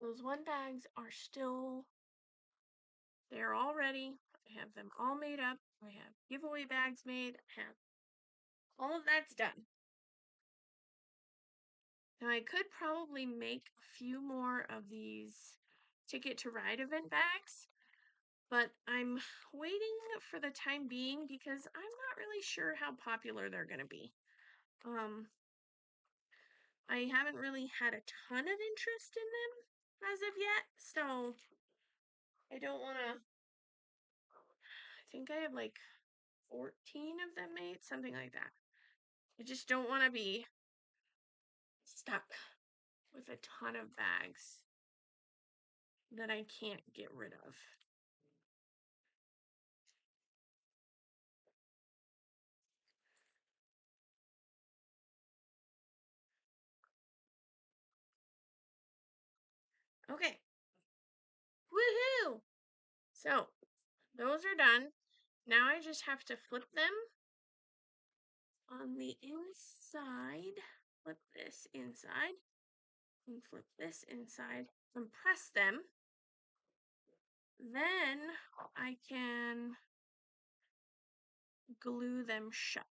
Those one bags are still, they're all ready. I have them all made up. I have giveaway bags made. I have all of that's done. Now I could probably make a few more of these Ticket to Ride event bags, but I'm waiting for the time being because I'm not really sure how popular they're going to be. I haven't really had a ton of interest in them as of yet, so I don't want to. I think I have like 14 of them made, something like that. I just don't want to be stuck with a ton of bags that I can't get rid of. Okay. Woohoo! So, those are done. Now I just have to flip them on the inside. Flip this inside and flip this inside and press them. Then I can glue them shut.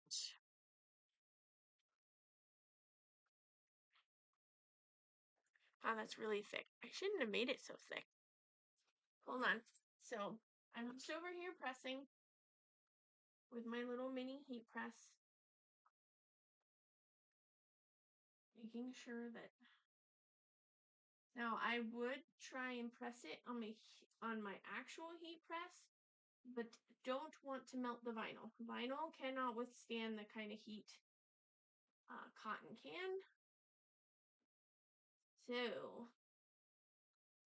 Oh, that's really thick. I shouldn't have made it so thick. Hold on. So I'm just over here pressing with my little mini heat press, making sure that. Now I would try and press it on my actual heat press, but don't want to melt the vinyl. Vinyl cannot withstand the kind of heat cotton can. So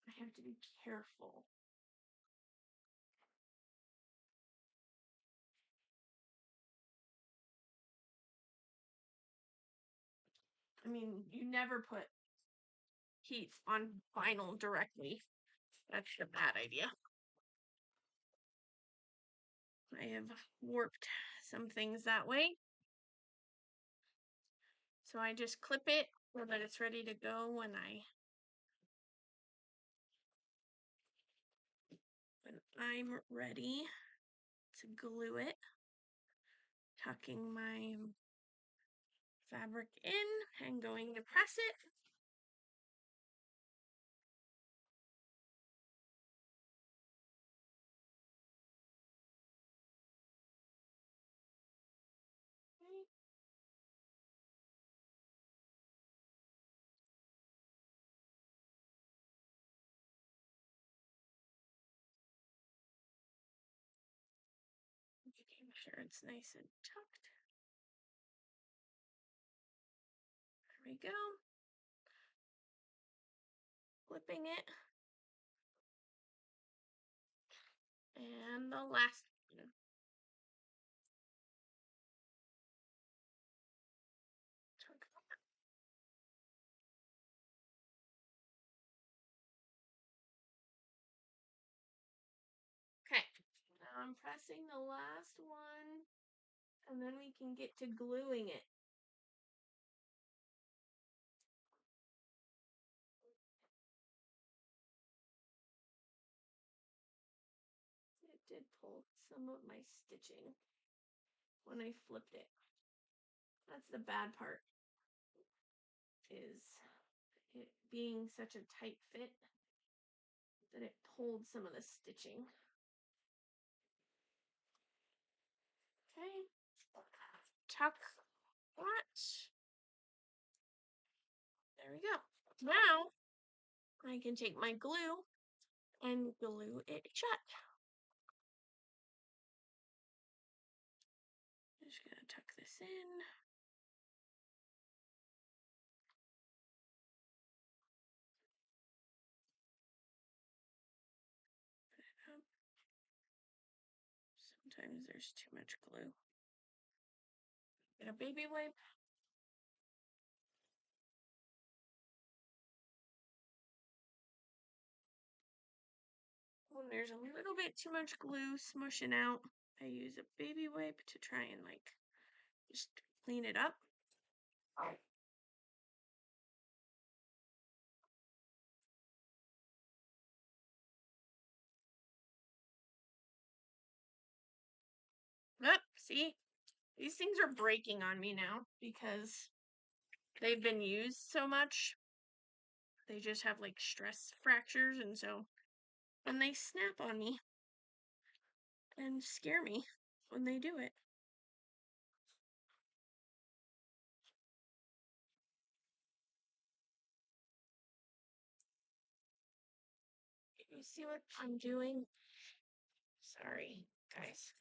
I have to be careful. I mean, you never put heat on vinyl directly. That's a bad idea. I have warped some things that way. So I just clip it so that it's ready to go when I'm ready to glue it. Tucking my fabric in and going to press it. Okay. Making sure it's nice and tucked. There we go. Flipping it. And the last one. Okay. Now I'm pressing the last one and then we can get to gluing it. It did pull some of my stitching when I flipped it. That's the bad part, is it being such a tight fit that it pulled some of the stitching. Okay, tuck that. There we go. Now I can take my glue and glue it shut. Just gonna tuck this in. Put it up. Sometimes there's too much glue. Get a baby wipe. When there's a little bit too much glue smushing out, I use a baby wipe to try and just clean it up. Oh, see? These things are breaking on me now because they've been used so much. They just have stress fractures, and so when they snap on me and scare me when they do it. You see what I'm doing? Sorry, guys.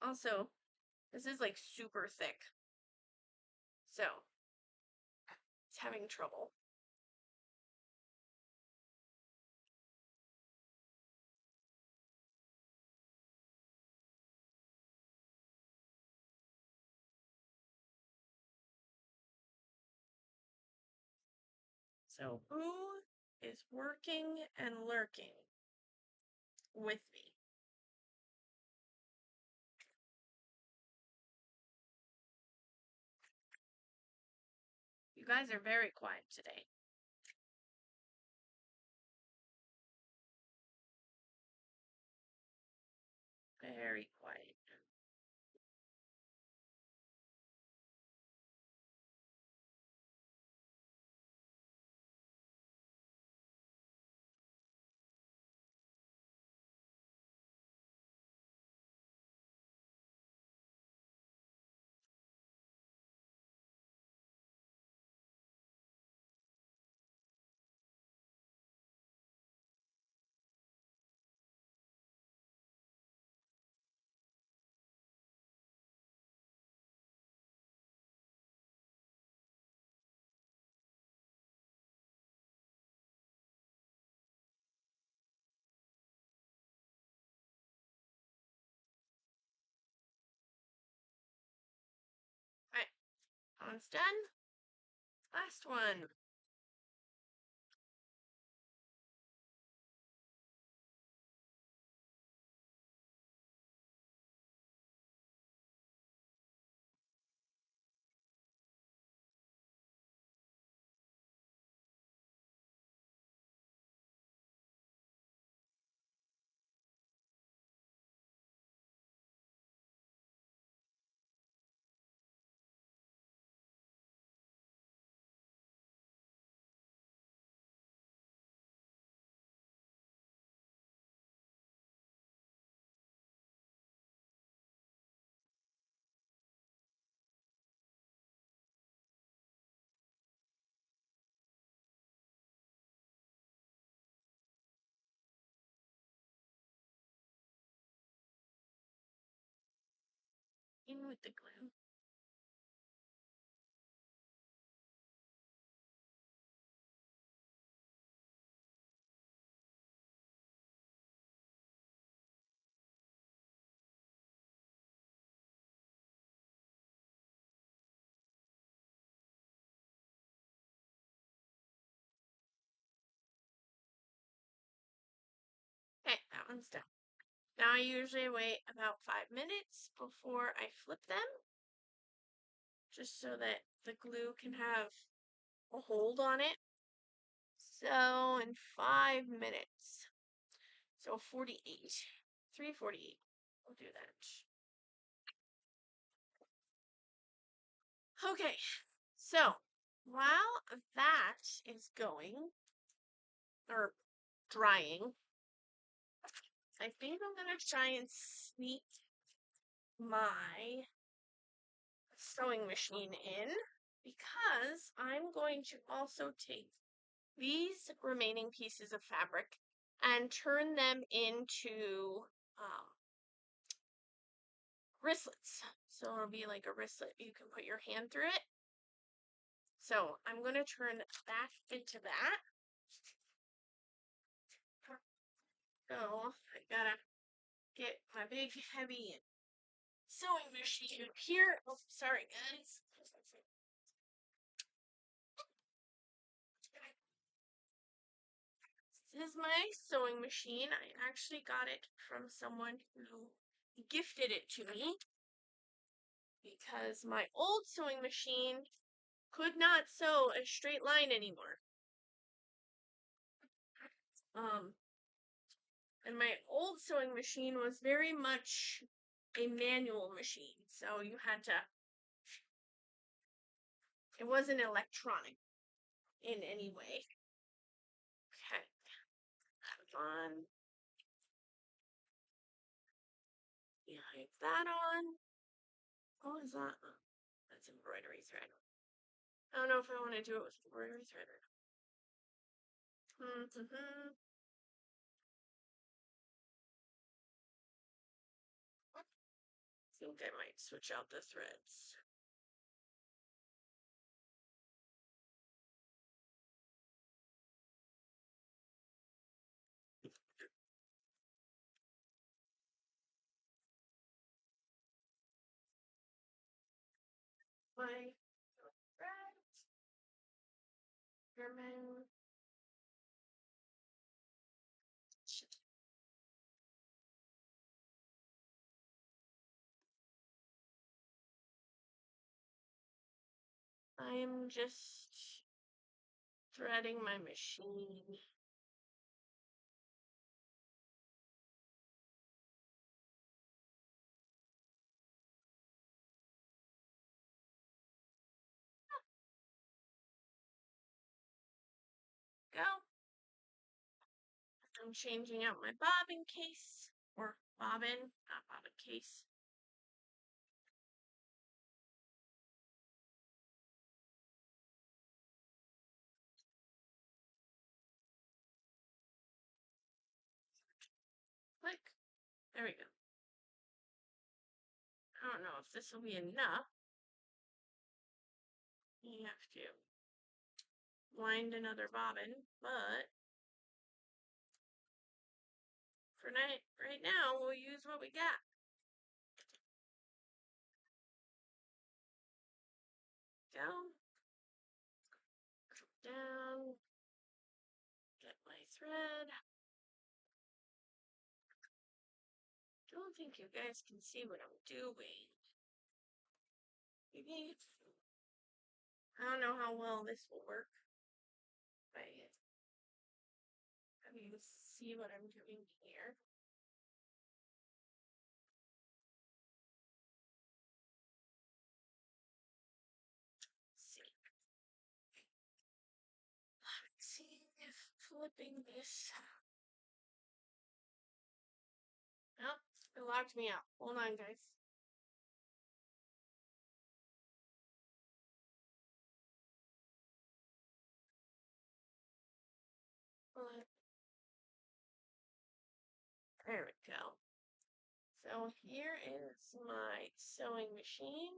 Also, this is super thick, so it's having trouble. So who is working and lurking with me? You guys are very quiet today. Very quiet. Alright, one's done. Last one. In with the glue. that one's done. Now I usually wait about 5 minutes before I flip them, just so that the glue can have a hold on it. So in 5 minutes, so 48, 3:48, we'll do that. Okay, so while that is going, or drying, I think I'm gonna try and sneak my sewing machine in, because I'm going to also take these remaining pieces of fabric and turn them into wristlets. So it'll be like a wristlet. You can put your hand through it. So I'm going to turn that into that. So I gotta get my big heavy sewing machine here. Oh, sorry guys. This is my sewing machine. I actually got it from someone who gifted it to me, because my old sewing machine could not sew a straight line anymore. And my old sewing machine was very much a manual machine, so you had to, it wasn't electronic in any way. Okay, that on. Leave that on. What was that? That's embroidery thread. I don't know if I want to do it with embroidery thread or not. I think I might switch out the threads. My threads. German. I am just threading my machine. Go. I'm changing out my bobbin case, or bobbin, not bobbin case. Click. There we go. I don't know if this will be enough. You have to wind another bobbin, but for right now, we'll use what we got. Go. Down. Get my thread. Don't think you guys can see what I'm doing. Maybe. I don't know how well this will work. But I mean, see what I'm doing here. Let's see if flipping this. Oh, it locked me out. Hold on, guys. There we go. So here is my sewing machine.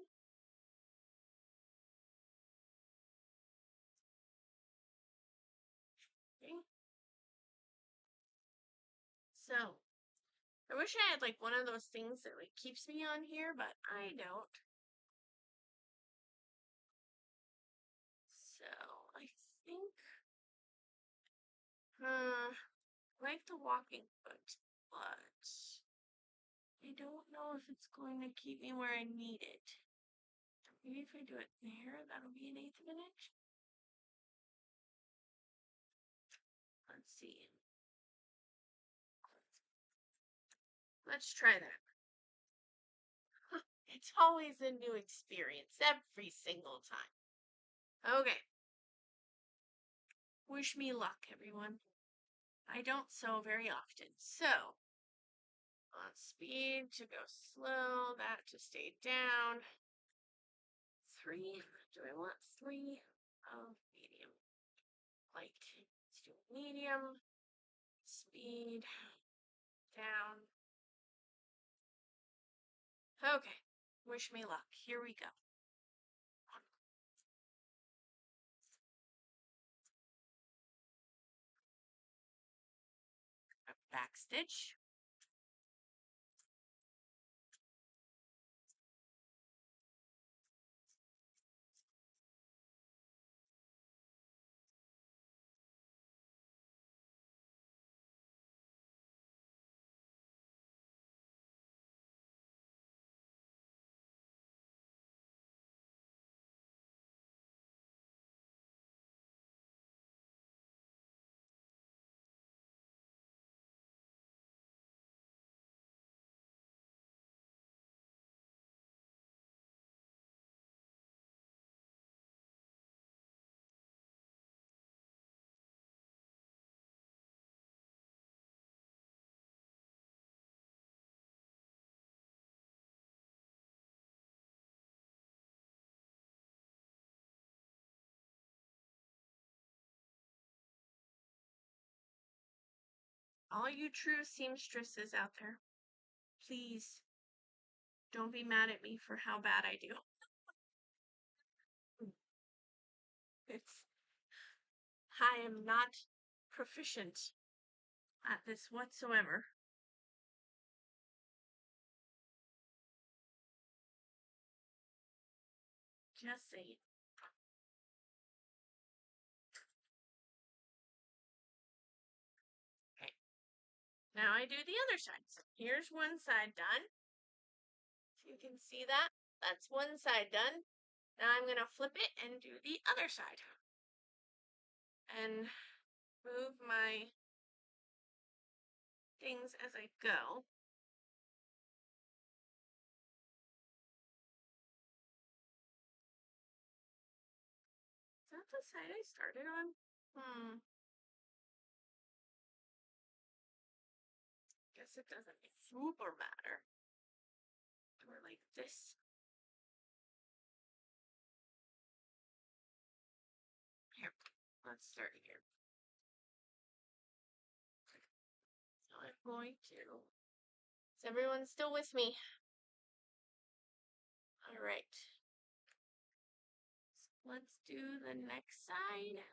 Okay. So I wish I had like one of those things that like keeps me on here, but I don't. So I think like the walking foot. but I don't know if it's going to keep me where I need it. Maybe if I do it there, that'll be an 1/8 of an inch. Let's see. Let's try that. It's always a new experience every single time. Okay. Wish me luck, everyone. I don't sew very often, so on speed to go slow, that to stay down. 3. Do I want 3? Oh, medium. Light. Let's do medium. Speed. Down. Okay. Wish me luck. Here we go. Back stitch. All you true seamstresses out there, please don't be mad at me for how bad I do. I am not proficient at this whatsoever. Just saying. Okay. Now I do the other side. So here's one side done. So you can see that. That's one side done. Now I'm going to flip it and do the other side. And move my things as I go. Is that the side I started on? Guess it doesn't super matter. Do it like this. Here, let's start here. So I'm going to. Is everyone still with me? All right. So let's do the next side.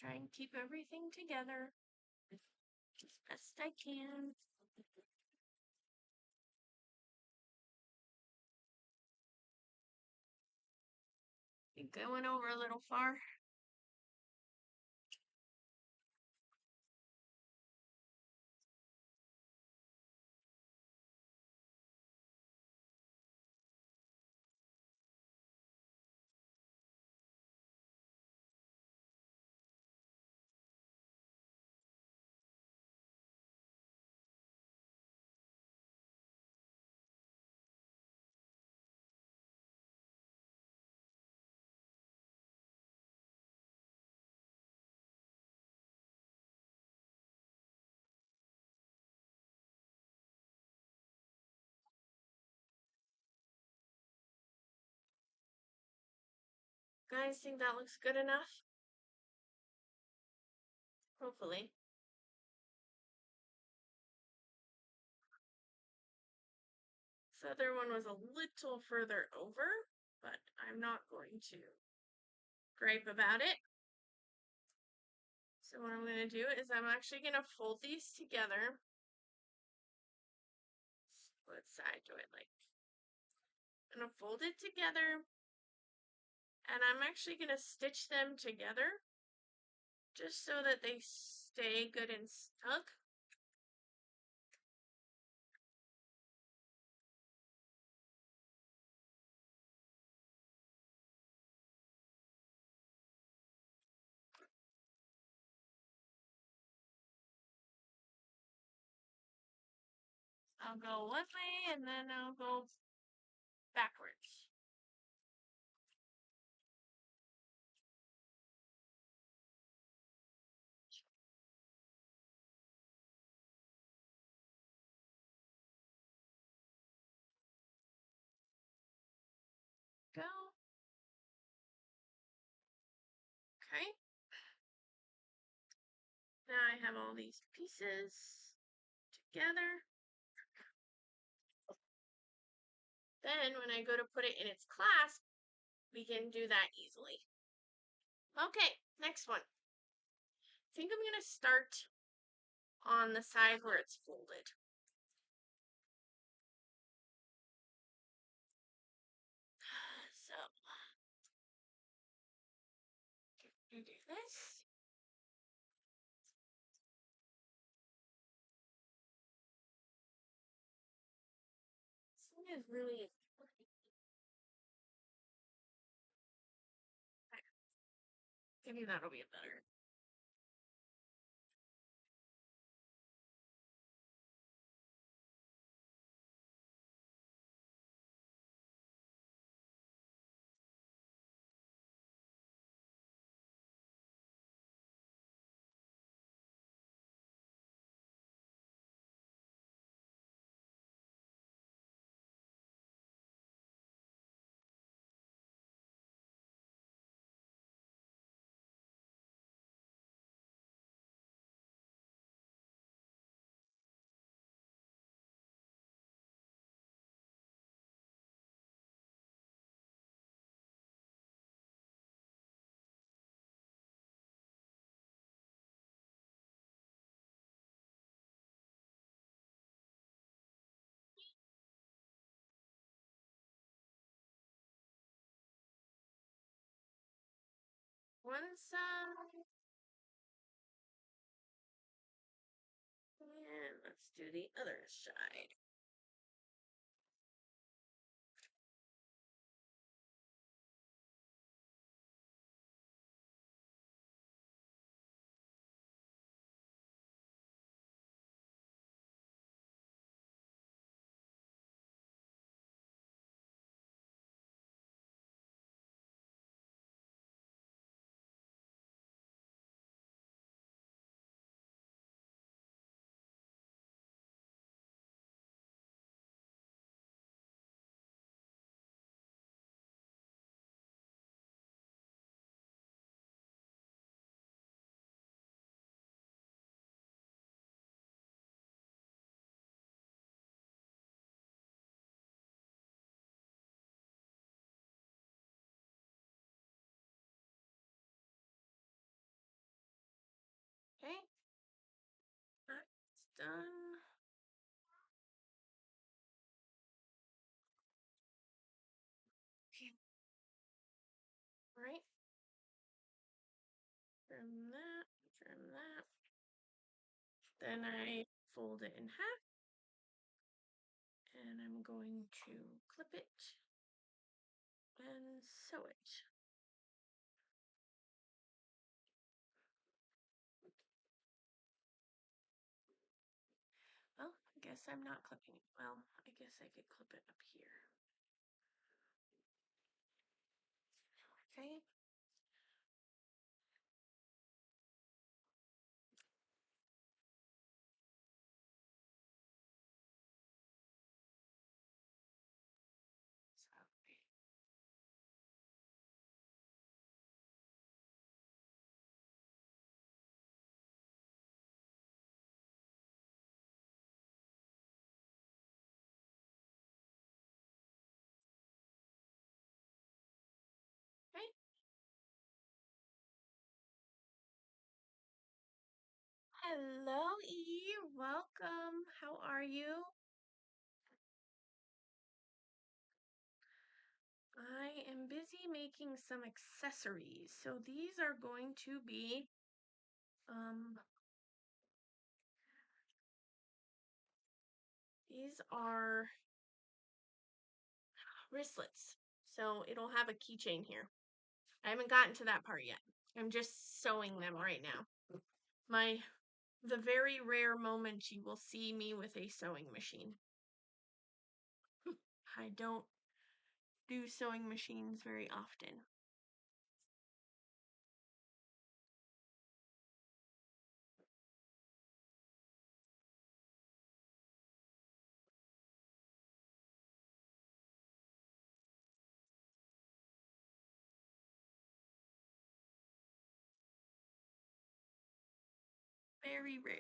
Try and keep everything together as best I can. Think I went over a little far. Guys, think that looks good enough? Hopefully. This other one was a little further over, but I'm not going to gripe about it. So what I'm going to do is I'm actually going to fold these together. What side do I like? I'm going to fold it together, and I'm actually going to stitch them together just so that they stay good and stuck. I'll go one way and then I'll go backwards. Go. Okay. Now I have all these pieces together. Then when I go to put it in its clasp, we can do that easily. Okay, next one. I think I'm going to start on the side where it's folded. So, you do this. This one is really... Maybe that'll be better. One side. And let's do the other side. Okay. That's done. Okay. Right. Trim that, trim that. Then I fold it in half. And I'm going to clip it and sew it. Well, I guess I'm not clipping it. Well, I guess I could clip it up here. Okay. So, Hello, E. Welcome. How are you? I am busy making some accessories. So these are going to be um these are wristlets. So it'll have a keychain here. I haven't gotten to that part yet. I'm just sewing them right now. The very rare moment you will see me with a sewing machine. I don't do sewing machines very often. Very rare.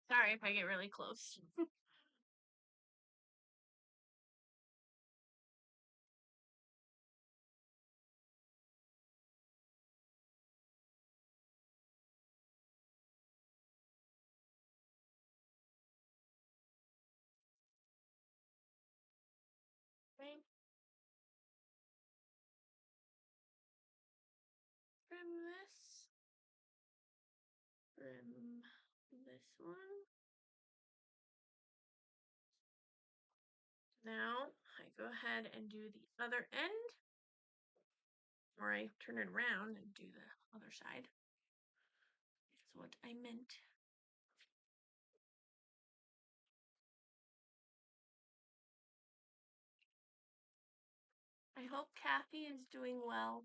Sorry if I get really close. Okay. Trim this. Trim this one. Now I go ahead and do the other end, or I turn it around and do the other side. That's what I meant. I hope Kathy is doing well.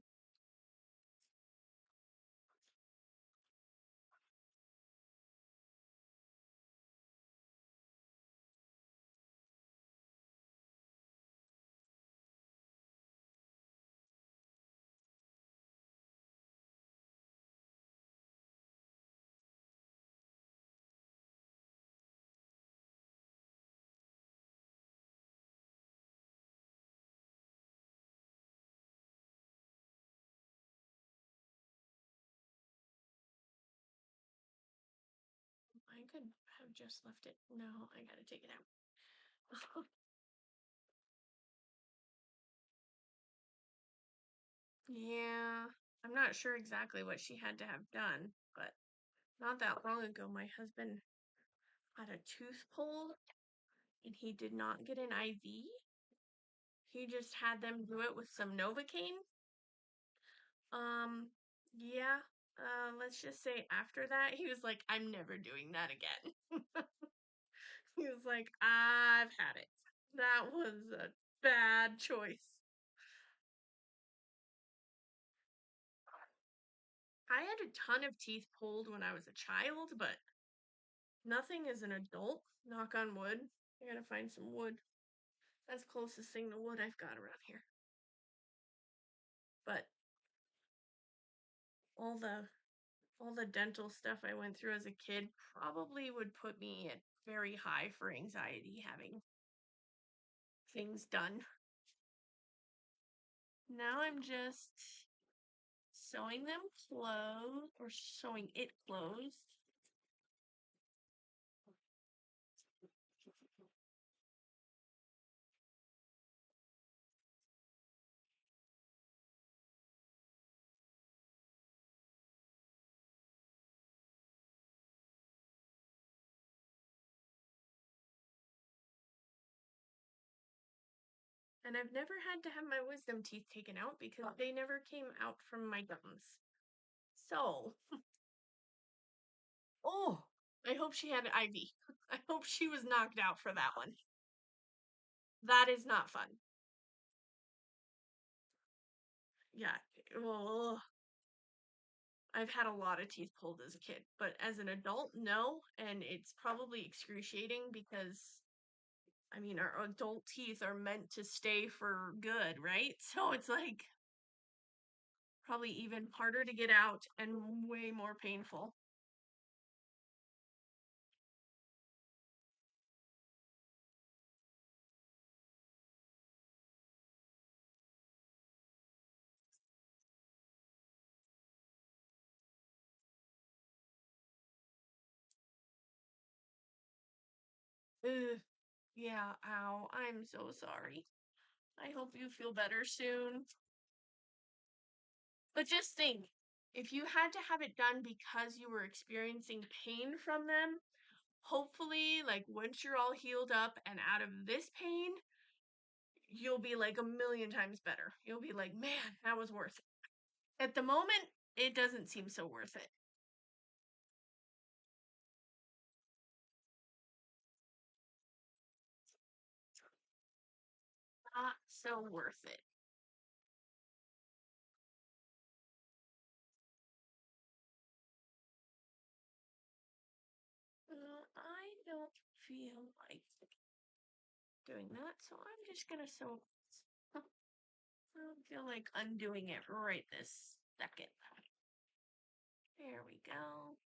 I could have just left it. No, I gotta take it out. Yeah, I'm not sure exactly what she had to have done, but not that long ago, my husband had a tooth pulled and he did not get an IV. He just had them do it with some Novocaine. Um, yeah. Let's just say after that, he was like, I'm never doing that again. He was like, I've had it. That was a bad choice. I had a ton of teeth pulled when I was a child, but nothing as an adult. Knock on wood. I gotta find some wood. That's the closest thing to wood I've got around here. But all the all the dental stuff I went through as a kid probably would put me at very high for anxiety having things done. Now I'm just sewing them closed or sewing it closed. And I've never had to have my wisdom teeth taken out because they never came out from my gums. So, oh, I hope she had an IV. I hope she was knocked out for that one. That is not fun. Yeah. Oh, I've had a lot of teeth pulled as a kid, but as an adult, no. And it's probably excruciating because, I mean, our adult teeth are meant to stay for good, right? So it's like, Probably even harder to get out and way more painful. Ugh. Yeah, ow. I'm so sorry. I hope you feel better soon. But just think, if you had to have it done because you were experiencing pain from them, hopefully, like once you're all healed up and out of this pain, you'll be like a million times better. You'll be like, man, that was worth it. At the moment, it doesn't seem so worth it. Not so worth it. I don't feel like doing that, so I'm just gonna sew. I don't feel like undoing it right this second. There we go.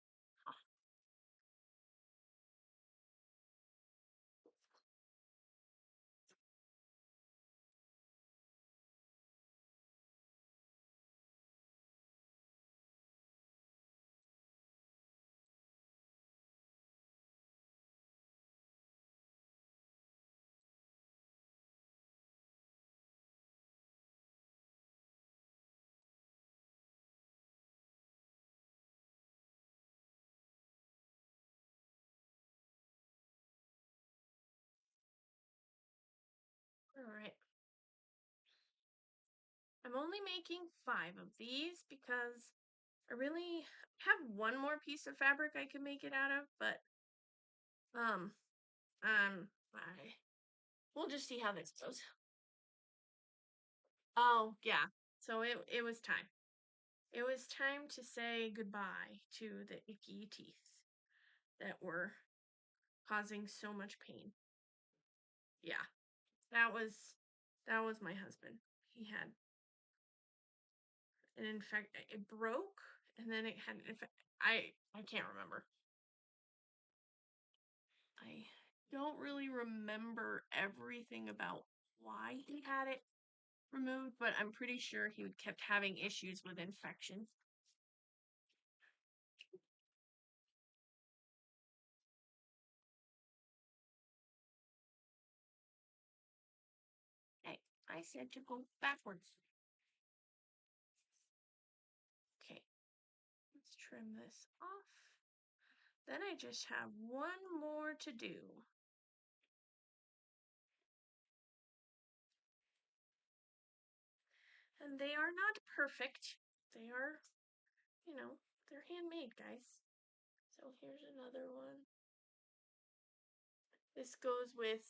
All right. I'm only making 5 of these because I really have one more piece of fabric I can make it out of, but um I we'll just see how this goes. Oh, yeah. So it was time. It was time to say goodbye to the icky teeth that were causing so much pain. Yeah. That was that was my husband. He had an infect it broke and then it had an infect I can't remember. I don't really remember everything about why he had it removed, but I'm pretty sure he kept having issues with infections. Hey, I said to go backwards. Okay, let's trim this off. Then I just have one more to do. And they are not perfect. They are, they're handmade, guys. So here's another one. This goes with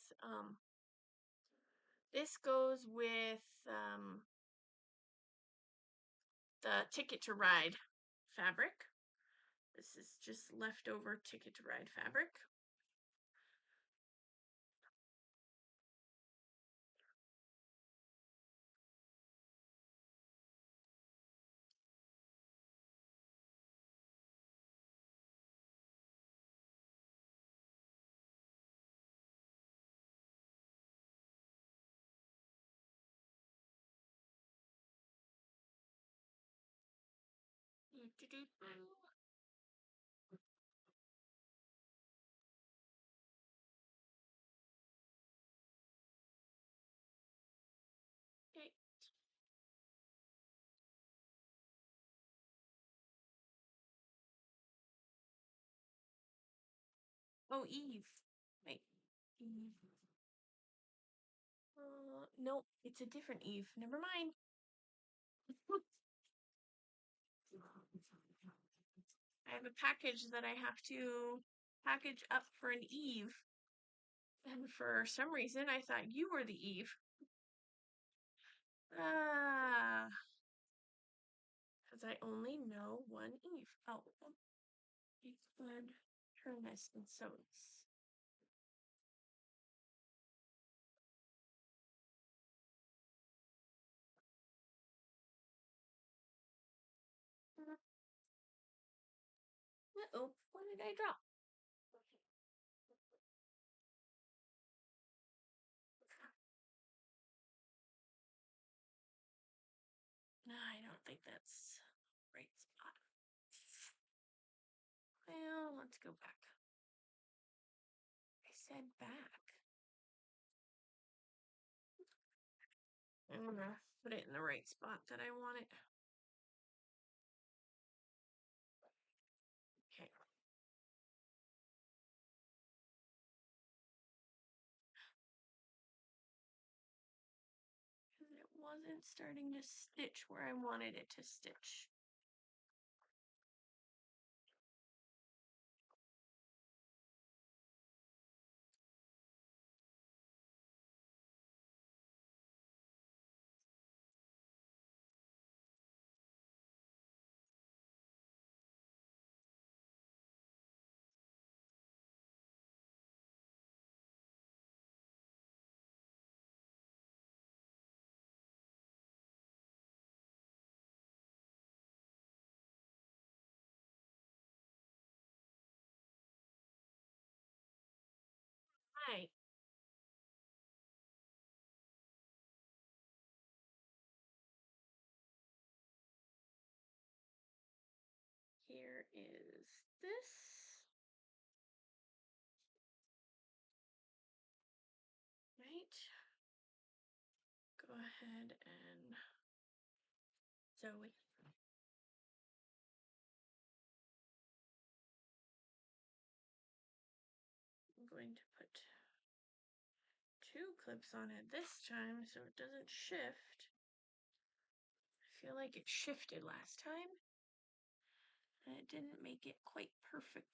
the Ticket to Ride fabric. This is just leftover Ticket to Ride fabric. Okay. Oh, Eve. Wait. Eve. Nope, it's a different Eve. Never mind. I have a package that I have to package up for an Eve. And for some reason, I thought you were the Eve. Ah, because I only know one Eve. Oh, you could turn this and sew this. Uh-oh, what did I drop? No, I don't think that's the right spot. Well, let's go back. I said back. I'm gonna put it in the right spot that I want it. Okay. Because it wasn't starting to stitch where I wanted it to stitch. Hi. Here is this. Right. Go ahead and Zoe. I'm going to put 2 clips on it this time so it doesn't shift. I feel like it shifted last time and it didn't make it quite perfect.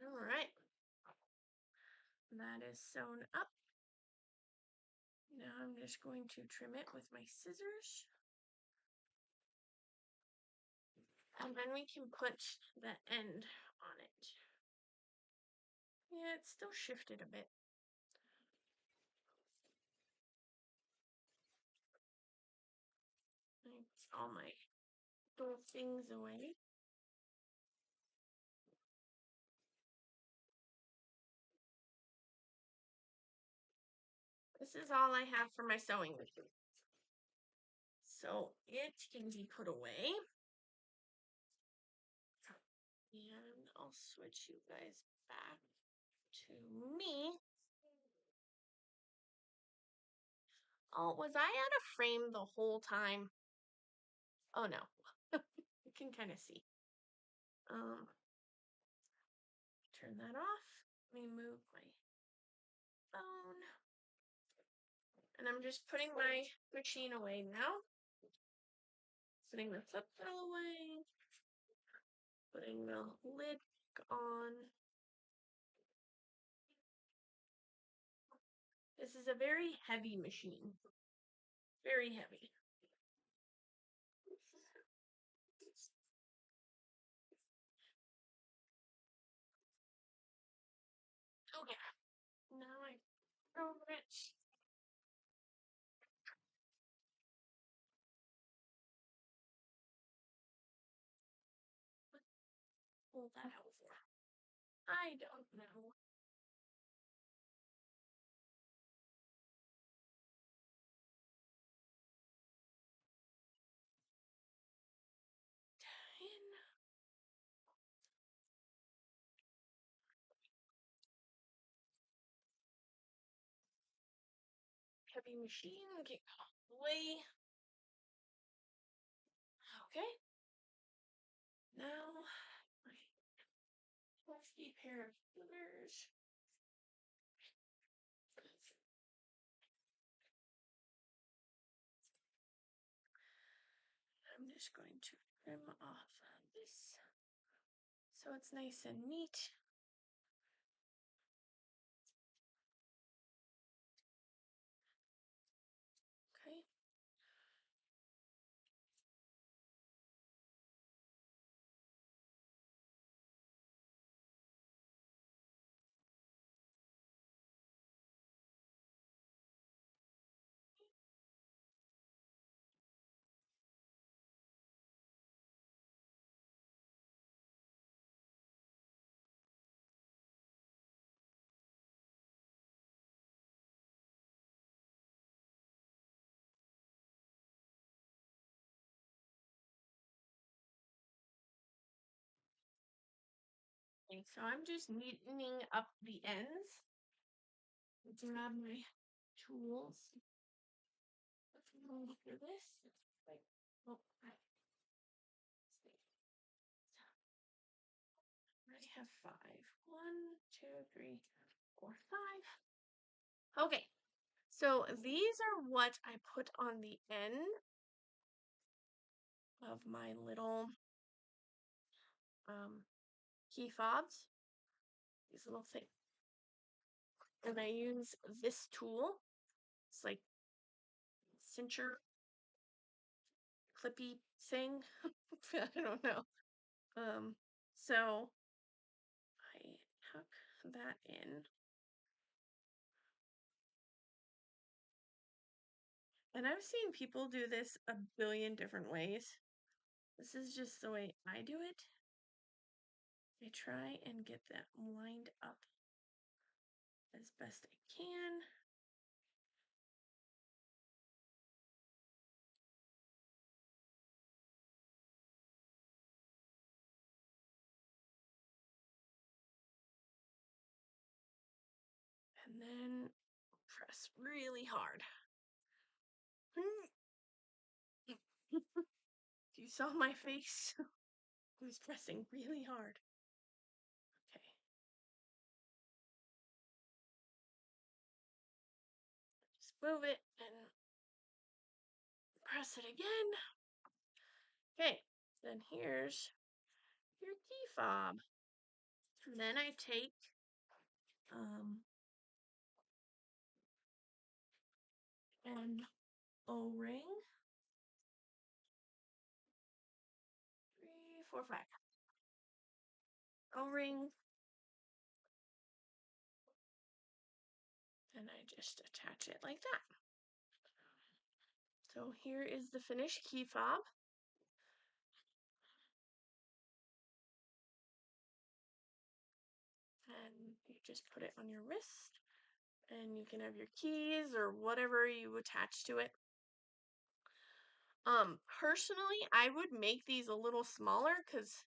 All right. That is sewn up. Now I'm just going to trim it with my scissors. And then we can put the end on it. Yeah, it's still shifted a bit. It's all my little things away. This is all I have for my sewing machine. So it can be put away. And I'll switch you guys back to me. Oh, was I out of frame the whole time? Oh no. You can kind of see. Turn that off. Let me move my phone. And I'm just putting my machine away now. Putting the flip pedal away. Putting the lid on. This is a very heavy machine. Very heavy. Okay. Now I over it. Pull that out for? I don't know. Heavy machine, get out of the way. Okay. Now my trusty pair of scissors. I'm just going to trim off this so it's nice and neat. Okay, so I'm just neatening up the ends. Grab my tools. Let's go through this. Like, oh, I have 5. 1, 2, 3, 4, 5. Okay, so these are what I put on the end of my little key fobs. These little things. And I use this tool. It's like cincher clippy thing. I don't know. So I tuck that in. And I've seen people do this a billion different ways. This is just the way I do it. I try and get that lined up as best I can. And then press really hard. You saw my face. I was pressing really hard. Okay. Just move it and press it again. Okay, then here's your key fob. And then I take an O-ring. 3, 4, 5. O-ring. And I just attach it like that. So here is the finished key fob. And you just put it on your wrist. And you can have your keys or whatever you attach to it. Personally, I would make these a little smaller because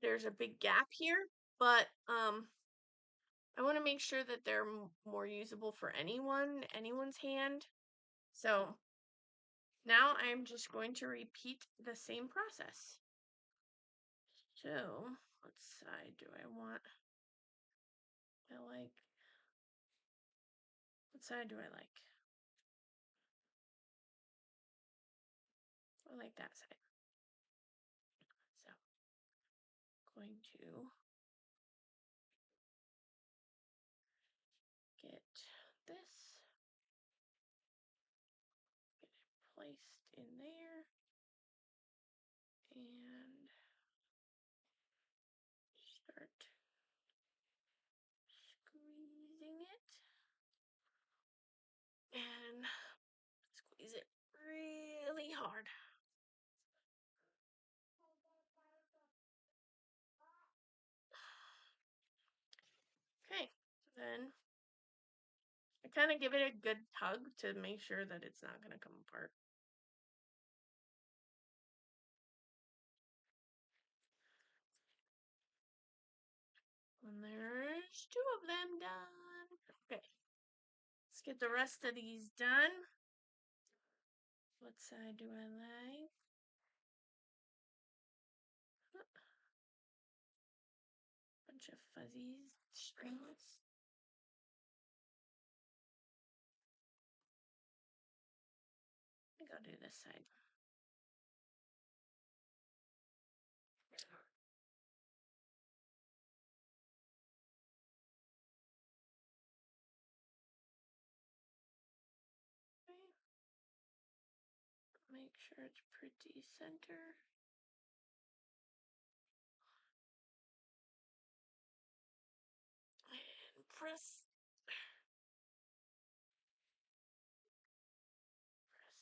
there's a big gap here, but I want to make sure that they're more usable for anyone's hand. So now I'm just going to repeat the same process. So what side do I want? What side do I like? I like that side. So I'm going to get this, get it placed in there, and start squeezing it, and squeeze it really hard. Okay, then I kind of give it a good tug to make sure that it's not going to come apart. And there's 2 of them done. Okay, let's get the rest of these done. What side do I like? Bunch of fuzzy strings. I think I'll do this side. Okay. Make sure it's pretty center. And press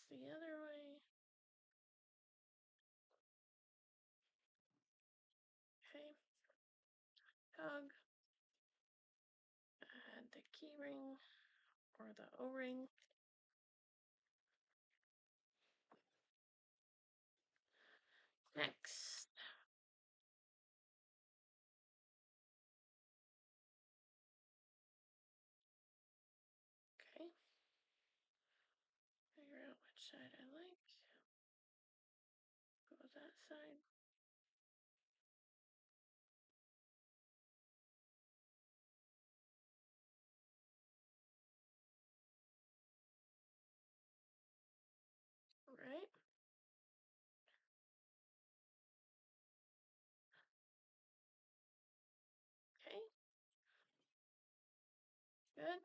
the other way. Okay. Tug. Add the key ring or the O-ring. Next, side I like. Go that side. All right. Okay. Good.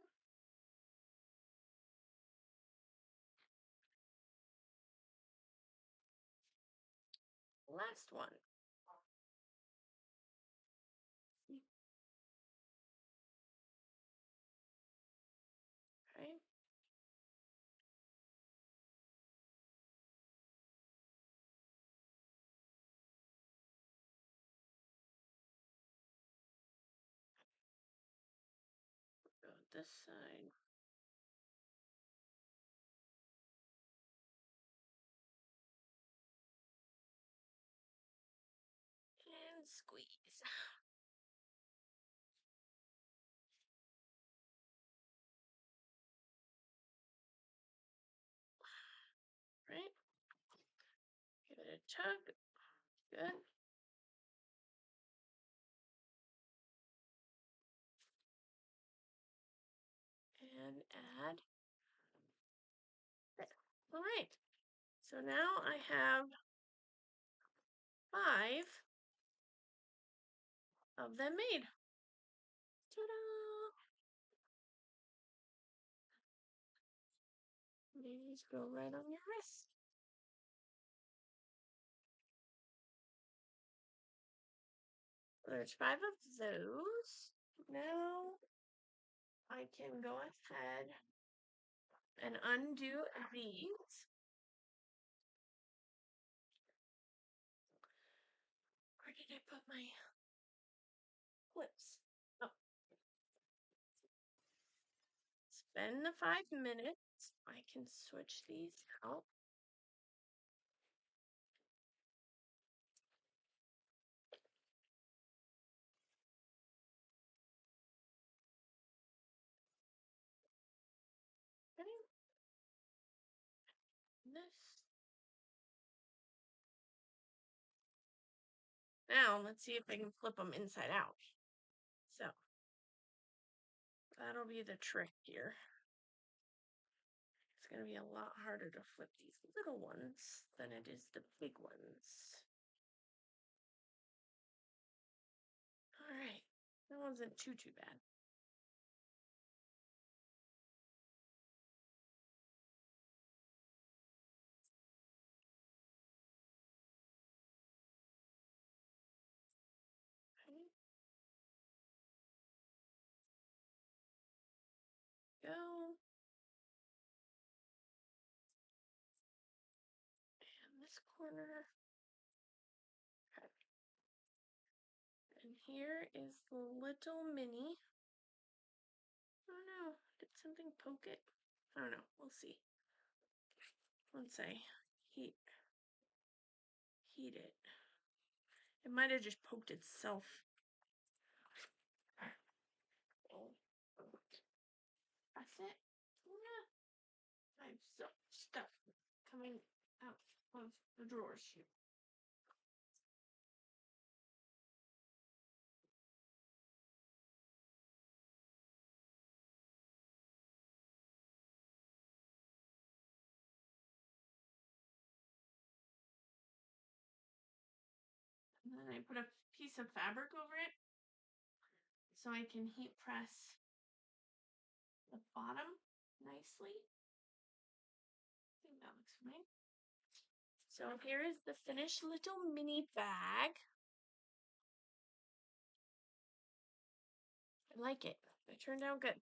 Last one. Okay. Go this side. And squeeze. Right. Give it a tug. Good. And add there. All right. So now I have 5 of them made. Ta-da! These go right on your wrist. There's 5 of those. Now I can go ahead and undo these. Where did I put my clips? Oh. Spend the 5 minutes. I can switch these out. Okay. This. Now let's see if I can flip them inside out. So that'll be the trick here. It's going to be a lot harder to flip these little ones than it is the big ones. All right. That wasn't too bad. Okay. Go. And this corner. Okay. And here is the little mini. Oh no, did something poke it? I don't know. We'll see. Once I heat it. It might have just poked itself. Oh. That's it. Yeah. I have so much stuff coming out of the drawers here. And then I put a piece of fabric over it so I can heat press the bottom nicely. I think that looks fine. So here is the finished little mini bag. I like it. It turned out good.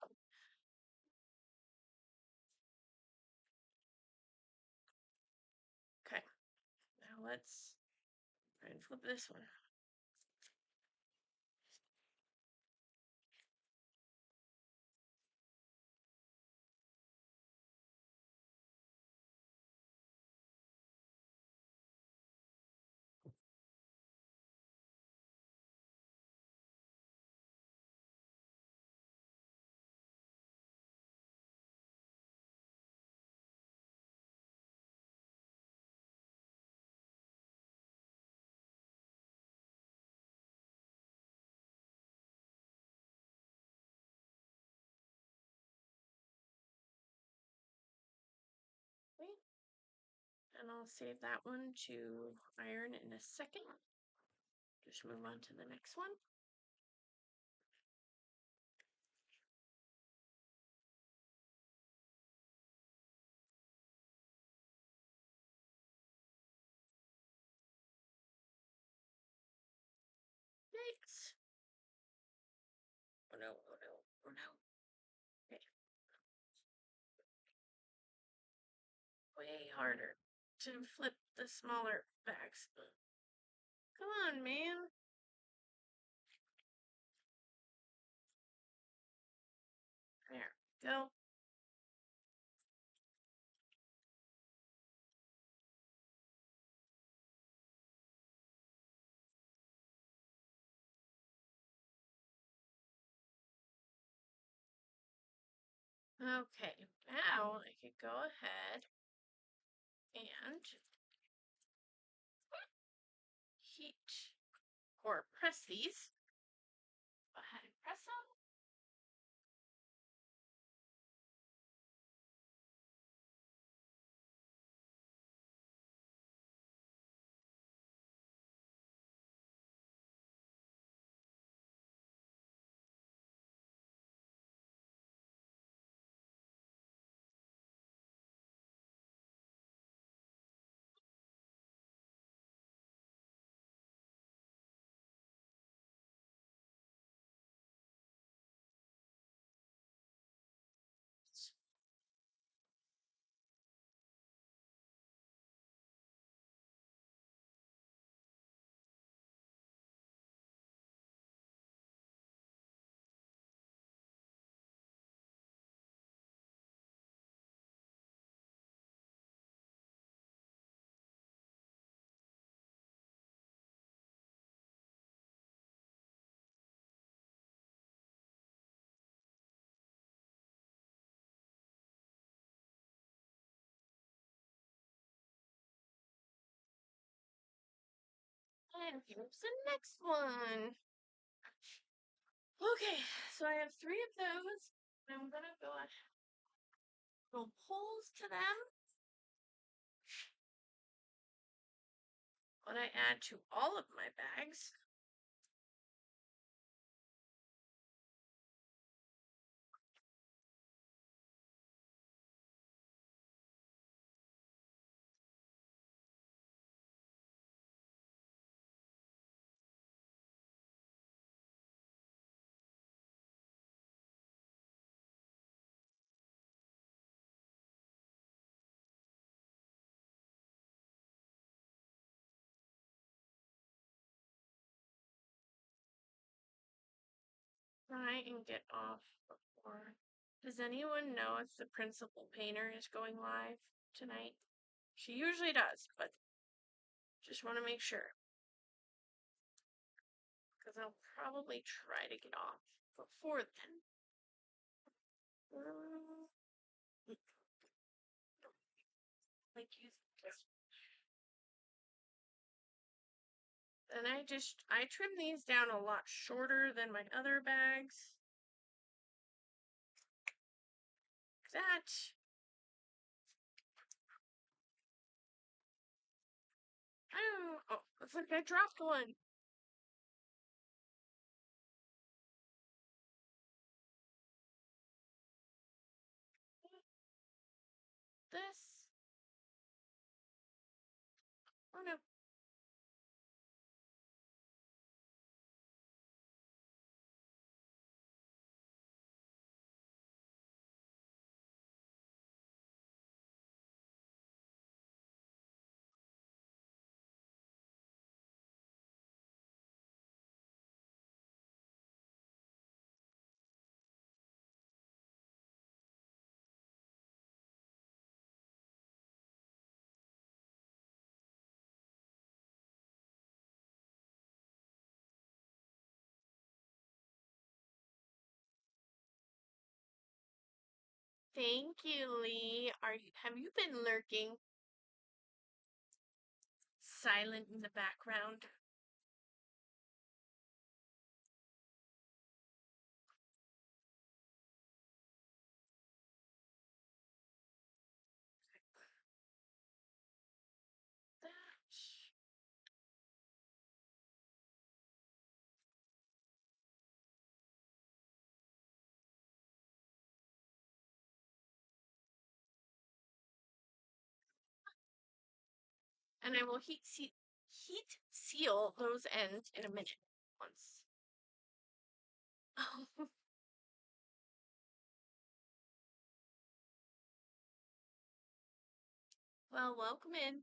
Okay. Now let's try and flip this one. I'll save that one to iron in a second. Just move on to the next one. Right. Oh no, oh no, oh no. Okay. Way harder to flip the smaller bags. Come on, man. There, go. Okay, now I can go ahead and heat or press these. Go ahead and press them. And here's the next one. Okay, so I have 3 of those. I'm gonna go ahead and drill holes to them. What I add to all of my bags. Try and get off before. Does anyone know if the principal painter is going live tonight? She usually does, but just want to make sure. Because I'll probably try to get off before then. Like use this. And I trim these down a lot shorter than my other bags. That. Oh, looks like I dropped one. This. Oh no. Thank you, Lee. Have you been lurking? Silent in the background. And I will heat seal those ends in a minute once. Well, welcome in.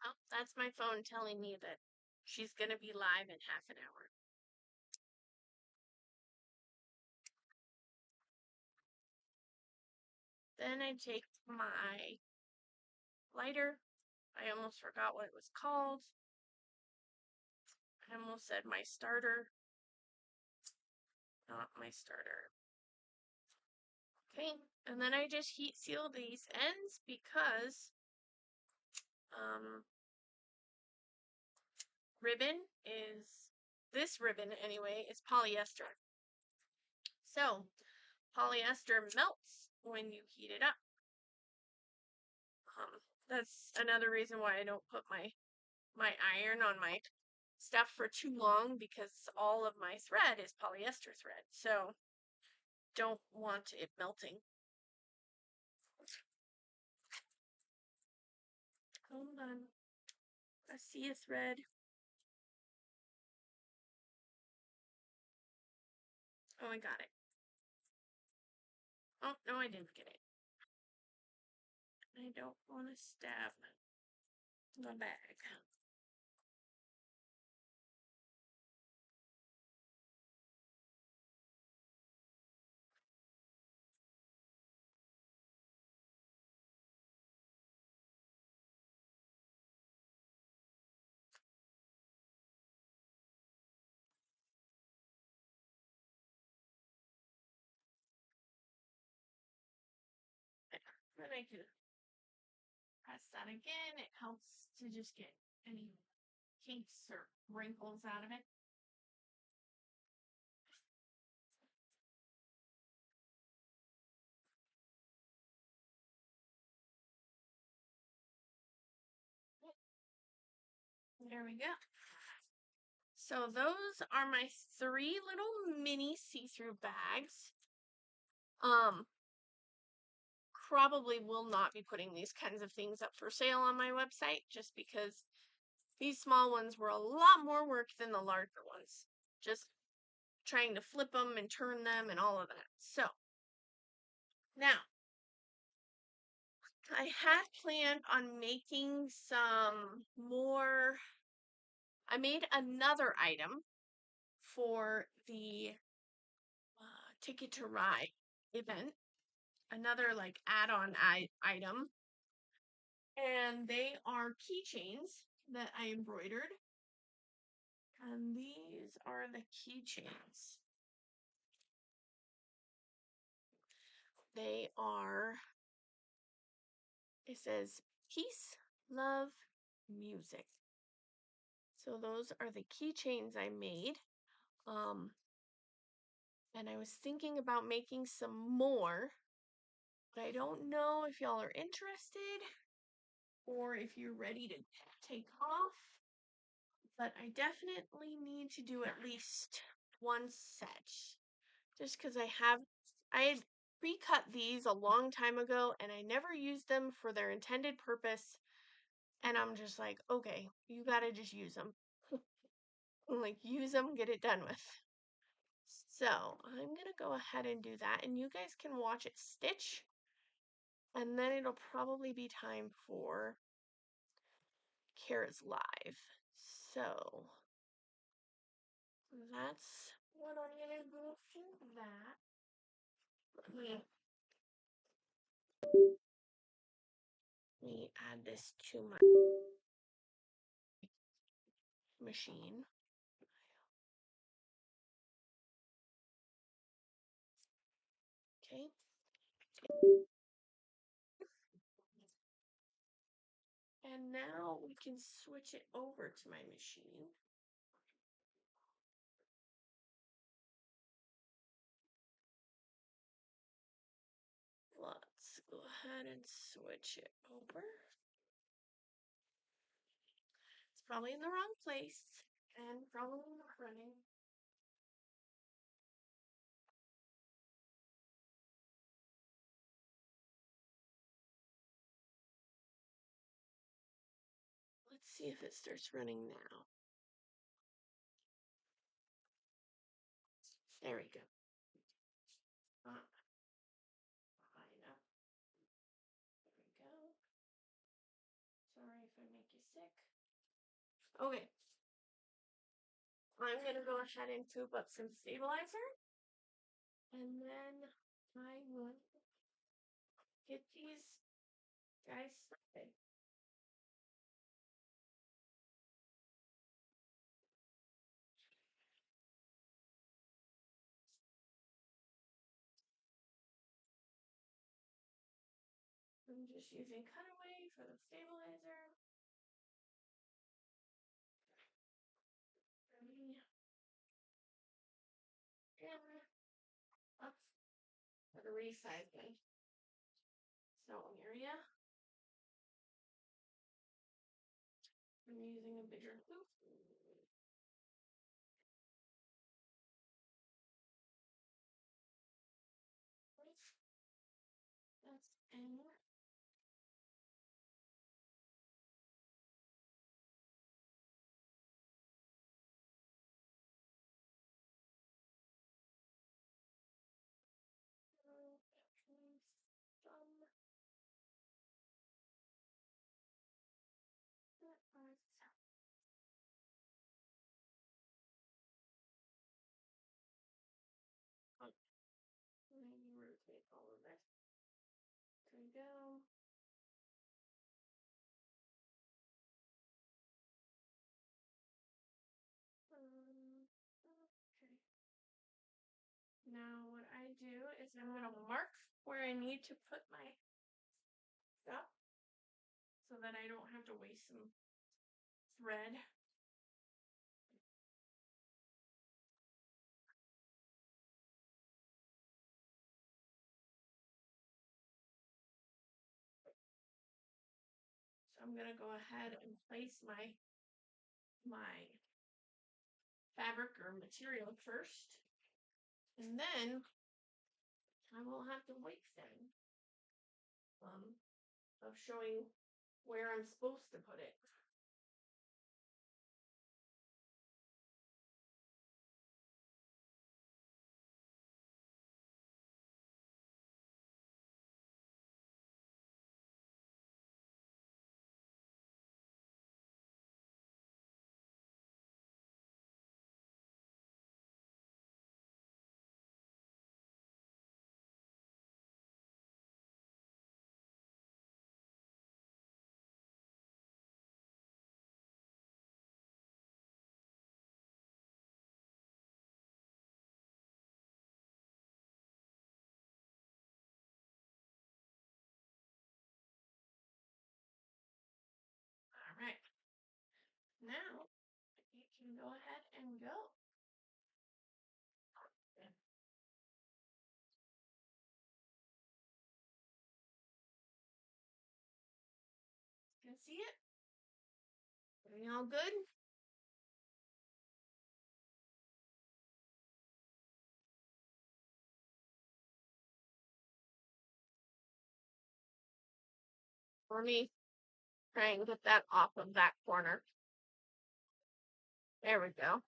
Oh, that's my phone telling me that she's going to be live in half an hour. Then I take my lighter. I almost forgot what it was called. I almost said my starter. Not my starter. Okay, and then I just heat seal these ends because this ribbon anyway, is polyester. So polyester melts when you heat it up. That's another reason why I don't put my iron on my stuff for too long, because all of my thread is polyester thread. So don't want it melting. Hold on. I see a thread. Oh, I got it. Oh, no, I didn't get it. I don't want to stab the bag. Then I can press that again. It helps to just get any kinks or wrinkles out of it. There we go. So those are my 3 little mini see-through bags. Probably will not be putting these kinds of things up for sale on my website, just because these small ones were a lot more work than the larger ones. Just trying to flip them and turn them and all of that. So now I had planned on making some more. I made another item for the Ticket to Ride event, another like add-on item, and they are keychains that I embroidered, and these are the keychains. They are, it says peace, love, music. So those are the keychains I made. And I was thinking about making some more, but I don't know if y'all are interested or if you're ready to take off. But I definitely need to do at least one set, just because I had pre-cut these a long time ago and I never used them for their intended purpose. And I'm just like, okay, you gotta just use them. Like, use them, get it done with. So I'm gonna go ahead and do that, and you guys can watch it stitch, and then it'll probably be time for Kara's live. So that's what I'm gonna do for that. Let me add this to my machine. Okay. And now we can switch it over to my machine. Let's go ahead and switch it over. It's probably in the wrong place and probably not running. Let's see if it starts running now. There we go. High enough. There we go. Sorry if I make you sick. Okay. I'm going to go ahead and tube up some stabilizer. And then I will get these guys started. I'm just using cutaway for the stabilizer. And up for the resizing sewing area. I'm using a bigger hoop. That's in. Maybe rotate all of this. There we go. Okay. Now what I do is I'm going to mark where I need to put my stuff so that I don't have to waste some thread. So I'm going to go ahead and place my fabric or material first, and then I will have to waste them of showing where I'm supposed to put it. All right. Now you can go ahead and go. You can see it? Everything all good? Let me try and get that off of that corner. There we go.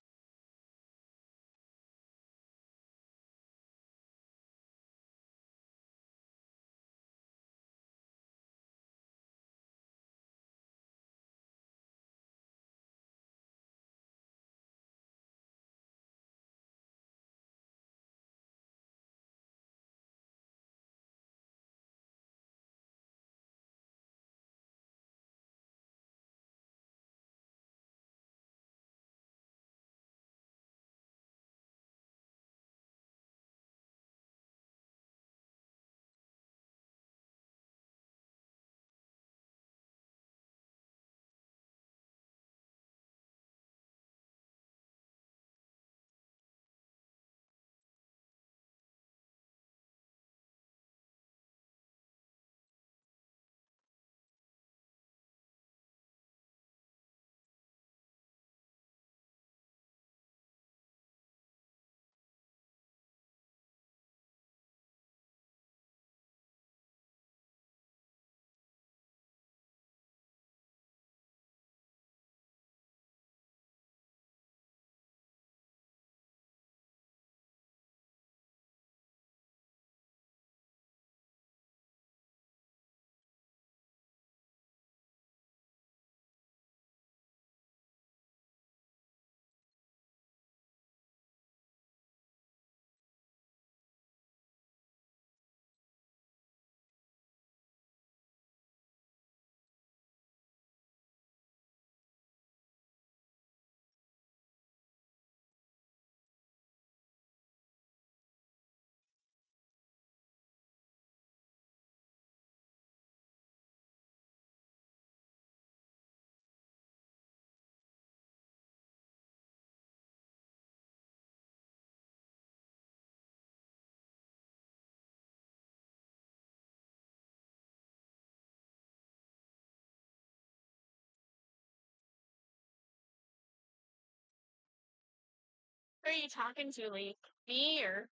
are you talking to, Lee? Me or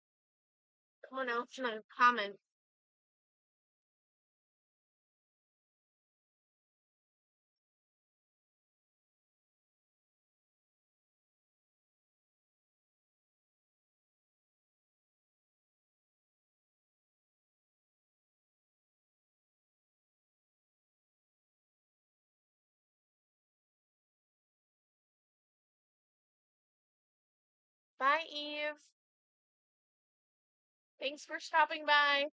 someone else in the comments? Bye, Eve. Thanks for stopping by.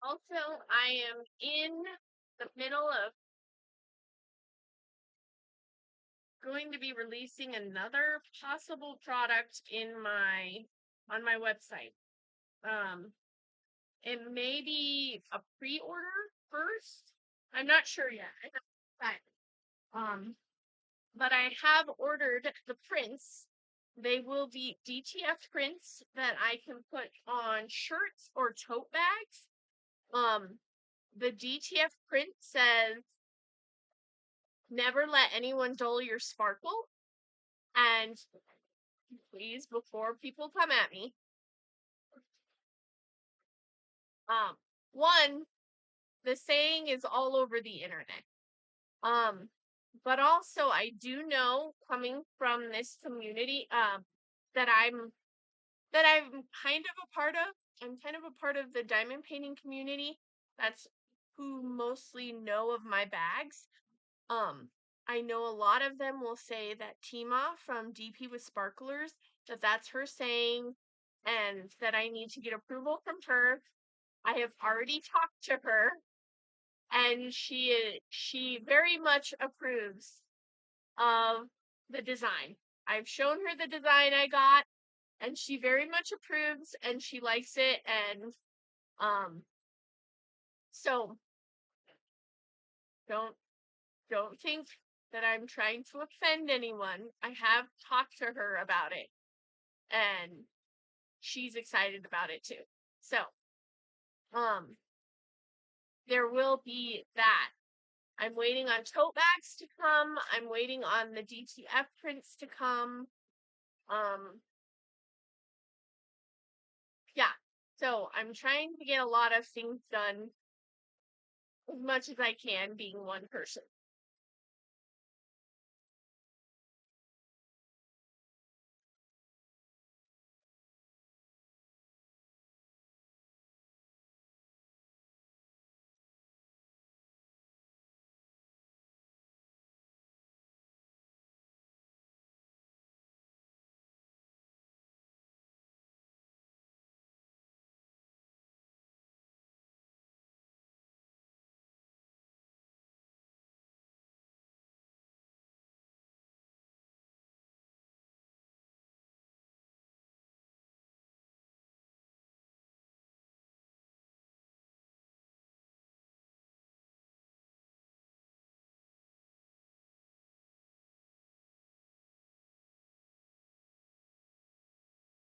Also, I am in the middle of going to be releasing another possible product in my on my website. It may be a pre-order first. I'm not sure yet. I haven't decided. But I have ordered the prints. They will be DTF prints that I can put on shirts or tote bags. The DTF print says, "Never let anyone dull your sparkle." And please, before people come at me, one, the saying is all over the internet. But also I do know, coming from this community, that I'm kind of a part of. I'm kind of a part of the diamond painting community. That's who mostly know of my bags. I know a lot of them will say that Tima from DP with Sparklers, that's her saying, and that I need to get approval from her. I have already talked to her, and she very much approves of the design. I've shown her the design I got, and she very much approves, and she likes it. And so don't think that I'm trying to offend anyone. I have talked to her about it, and she's excited about it too. So there will be that. I'm waiting on tote bags to come. I'm waiting on the DTF prints to come. Yeah. So I'm trying to get a lot of things done as much as I can, being one person.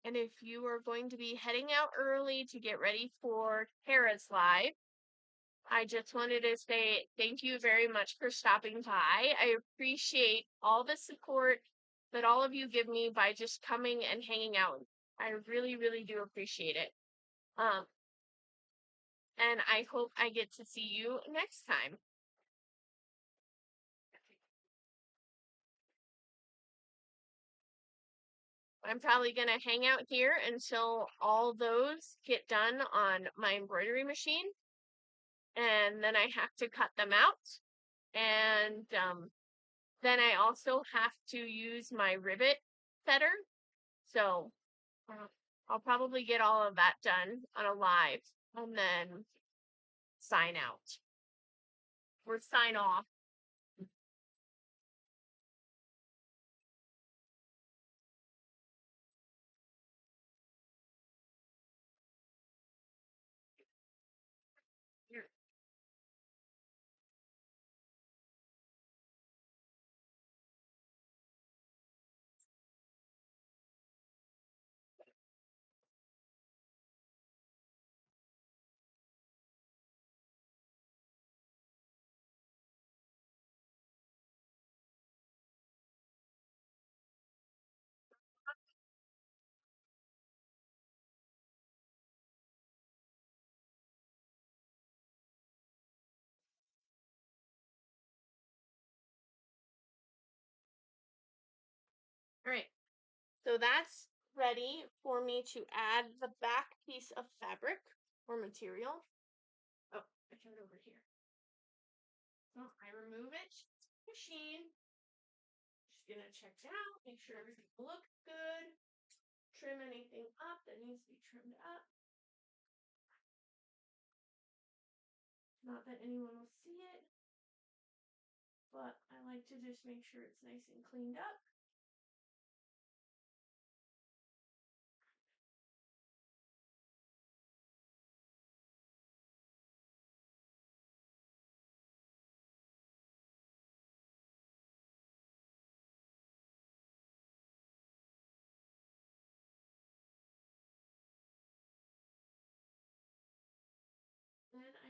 And if you are going to be heading out early to get ready for Tara's live, I just wanted to say thank you very much for stopping by. I appreciate all the support that all of you give me by just coming and hanging out. I really, really do appreciate it. Um, and I hope I get to see you next time. I'm probably going to hang out here until all those get done on my embroidery machine. And then I have to cut them out. And then I also have to use my rivet setter. So I'll probably get all of that done on a live and then sign out or sign off. All right. So that's ready for me to add the back piece of fabric or material. Oh, I turned over here. So I remove it, machine. Just gonna check it out, make sure everything looks good. Trim anything up that needs to be trimmed up. Not that anyone will see it, but I like to just make sure it's nice and cleaned up.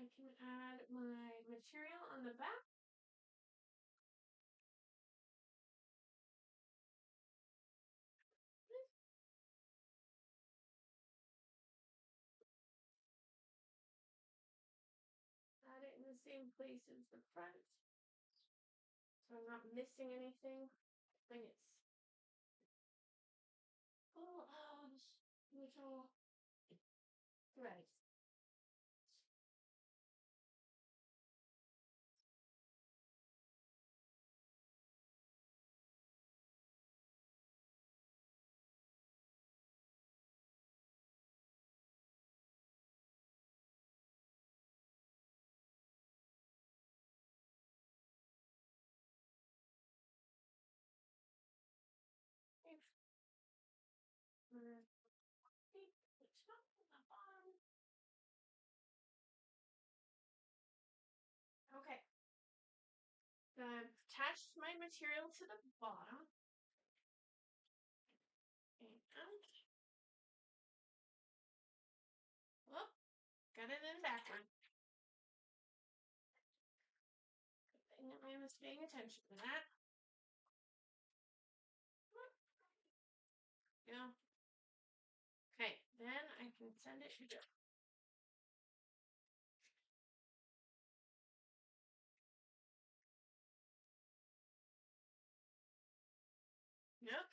I can add my material on the back. Add it in the same place as the front. So I'm not missing anything. I think it's full of little threads. The top and the bottom. Okay. So I've attached my material to the bottom. And oh, got it in backward. Good thing I was paying attention to that. Yeah. Okay, then I can send it to Joe. Yep.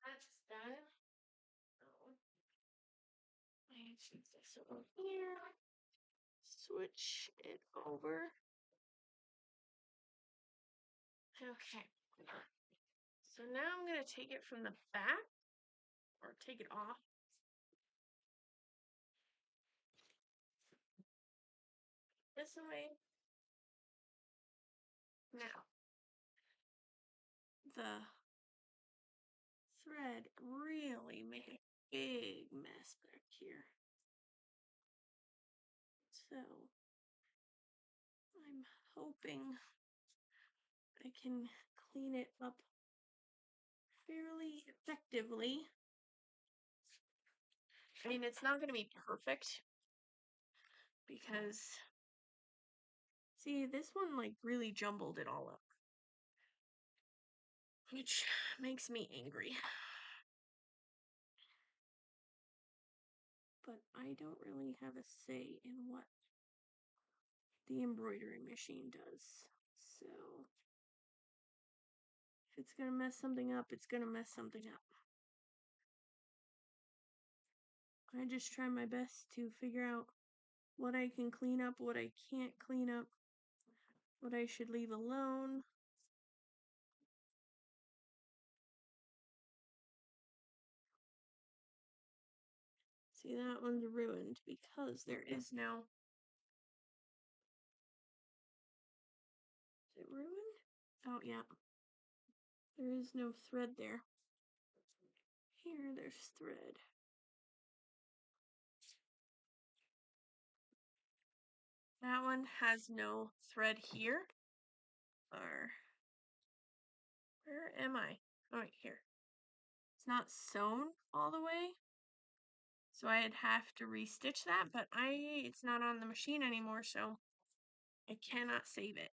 That's done. Oh. I should this over here. Switch it over. Okay. So now I'm going to take it from the back, or take it off. this away. Now, the thread really made a big mess back here. So, I'm hoping I can clean it up fairly effectively. I mean, it's not going to be perfect because, see, this one like really jumbled it all up, which makes me angry. But I don't really have a say in what the embroidery machine does. So, if it's going to mess something up, it's going to mess something up. I just try my best to figure out what I can clean up, what I can't clean up, what I should leave alone. See, that one's ruined because there is no... Is it ruined? Oh, yeah. There is no thread there. Here, there's thread. That one has no thread here. Or, where am I? Oh, right here. It's not sewn all the way. So I'd have to restitch that, but it's not on the machine anymore, so I cannot save it.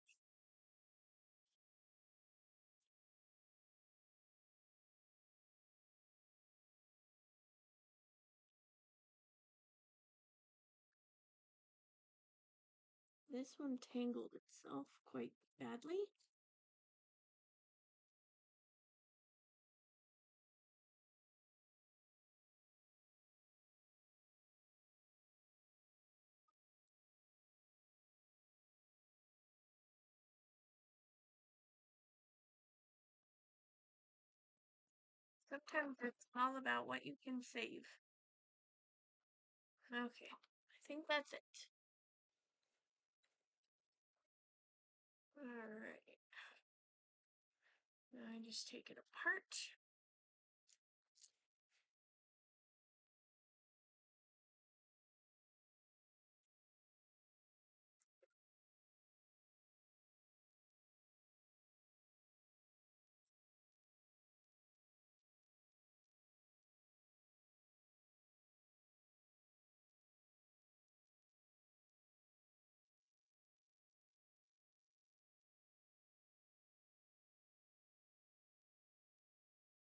This one tangled itself quite badly. Sometimes it's all about what you can save. Okay, I think that's it. Alright. Now I just take it apart.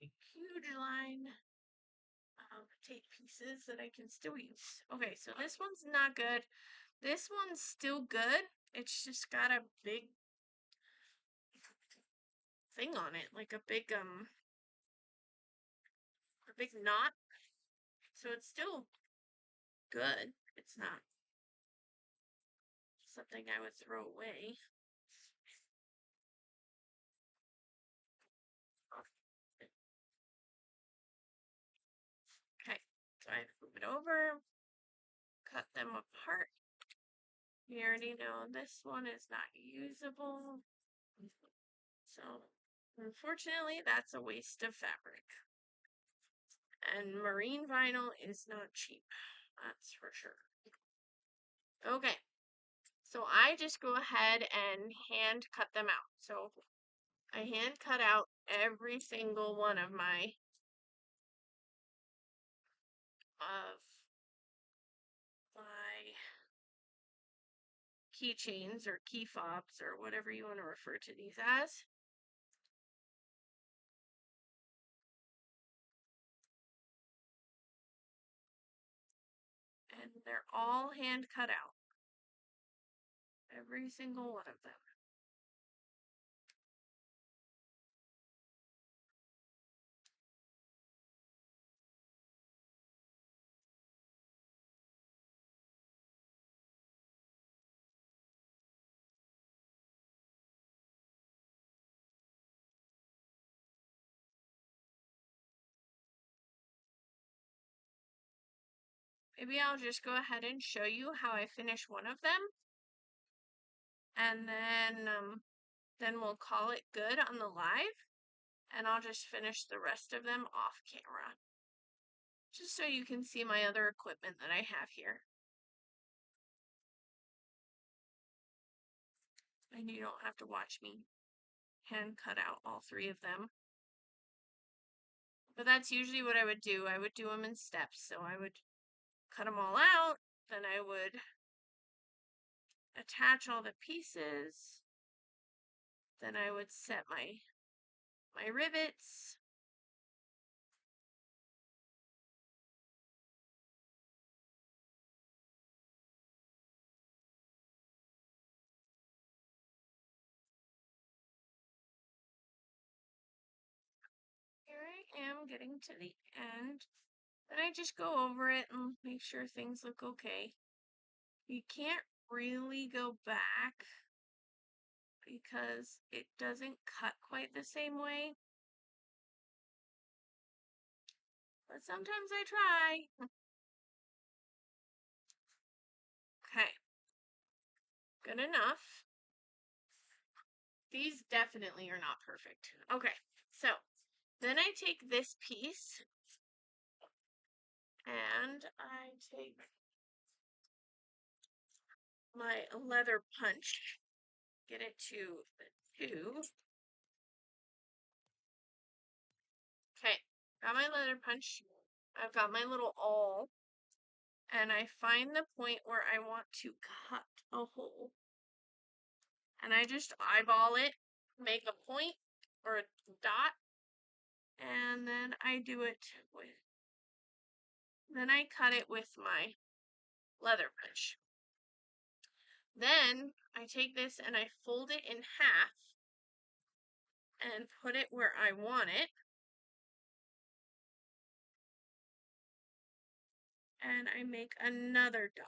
A huge line of tape pieces that I can still use. Okay, so this one's not good. This one's still good. It's just got a big thing on it, like a big knot. So it's still good. It's not something I would throw away. Okay, so I move it over, cut them apart. We already know this one is not usable. So, unfortunately, that's a waste of fabric. And marine vinyl is not cheap. That's for sure. Okay. So I just go ahead and hand cut them out. So I hand cut out every single one of my keychains or key fobs or whatever you want to refer to these as. And they're all hand cut out. Every single one of them. Maybe I'll just go ahead and show you how I finish one of them. and then we'll call it good on the live, and I'll just finish the rest of them off camera, just so you can see my other equipment that I have here. And you don't have to watch me hand cut out all 3 of them. But that's usually what I would do. I would do them in steps. So I would cut them all out, then I would attach all the pieces, then I would set my rivets, here I am getting to the end. Then I just go over it and make sure things look okay. You can't really go back because it doesn't cut quite the same way. But sometimes I try. Okay. Good enough. These definitely are not perfect. Okay, so then I take this piece and I take my leather punch, get it to the 2. Okay, got my leather punch. I've got my little awl, and I find the point where I want to cut a hole. And I just eyeball it, make a point or a dot, and then I do it with, then I cut it with my leather punch. Then I take this and I fold it in half and put it where I want it. And I make another dot.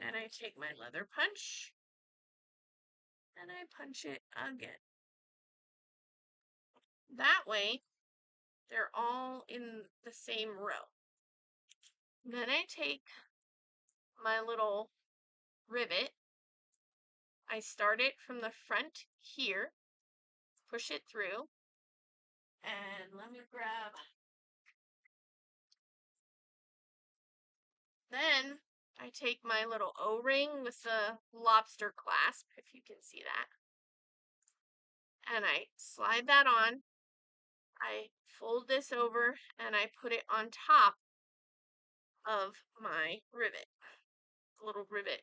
And I take my leather punch and I punch it again. That way, they're all in the same row. Then I take my little rivet. I start it from the front here, push it through, and let me grab. Then I take my little O-ring with the lobster clasp, if you can see that, and I slide that on. I fold this over and I put it on top of my rivet, the little rivet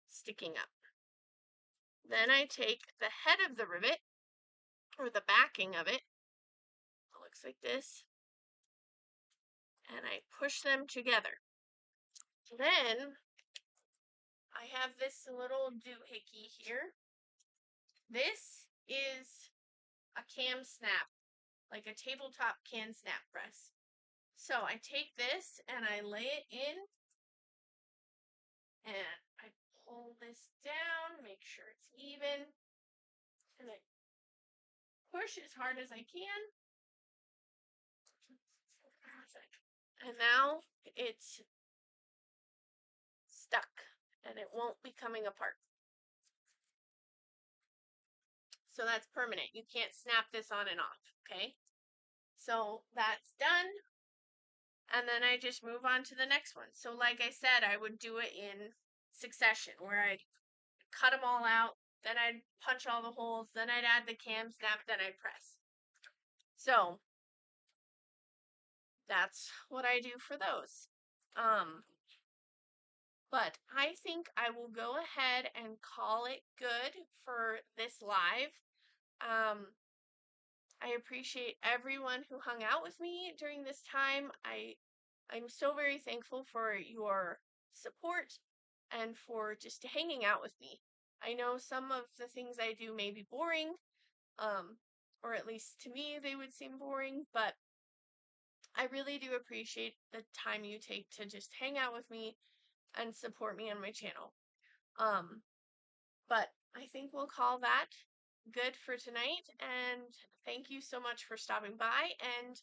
sticking up. Then I take the head of the rivet, or the backing of it, it looks like this, and I push them together. Then I have this little doohickey here. This is a cam snap, like a tabletop can snap press. So I take this and I lay it in, and I pull this down, make sure it's even, and I push as hard as I can. And now it's stuck and it won't be coming apart. So that's permanent. You can't snap this on and off, okay? So that's done. And then I just move on to the next one. So like I said, I would do it in succession where I'd cut them all out, then I'd punch all the holes, then I'd add the cam snap, then I'd press. So that's what I do for those. But I think I will go ahead and call it good for this live. I appreciate everyone who hung out with me during this time. I'm so very thankful for your support and for just hanging out with me. I know some of the things I do may be boring, or at least to me they would seem boring, but I really do appreciate the time you take to just hang out with me and support me on my channel. But I think we'll call that good for tonight, and thank you so much for stopping by, and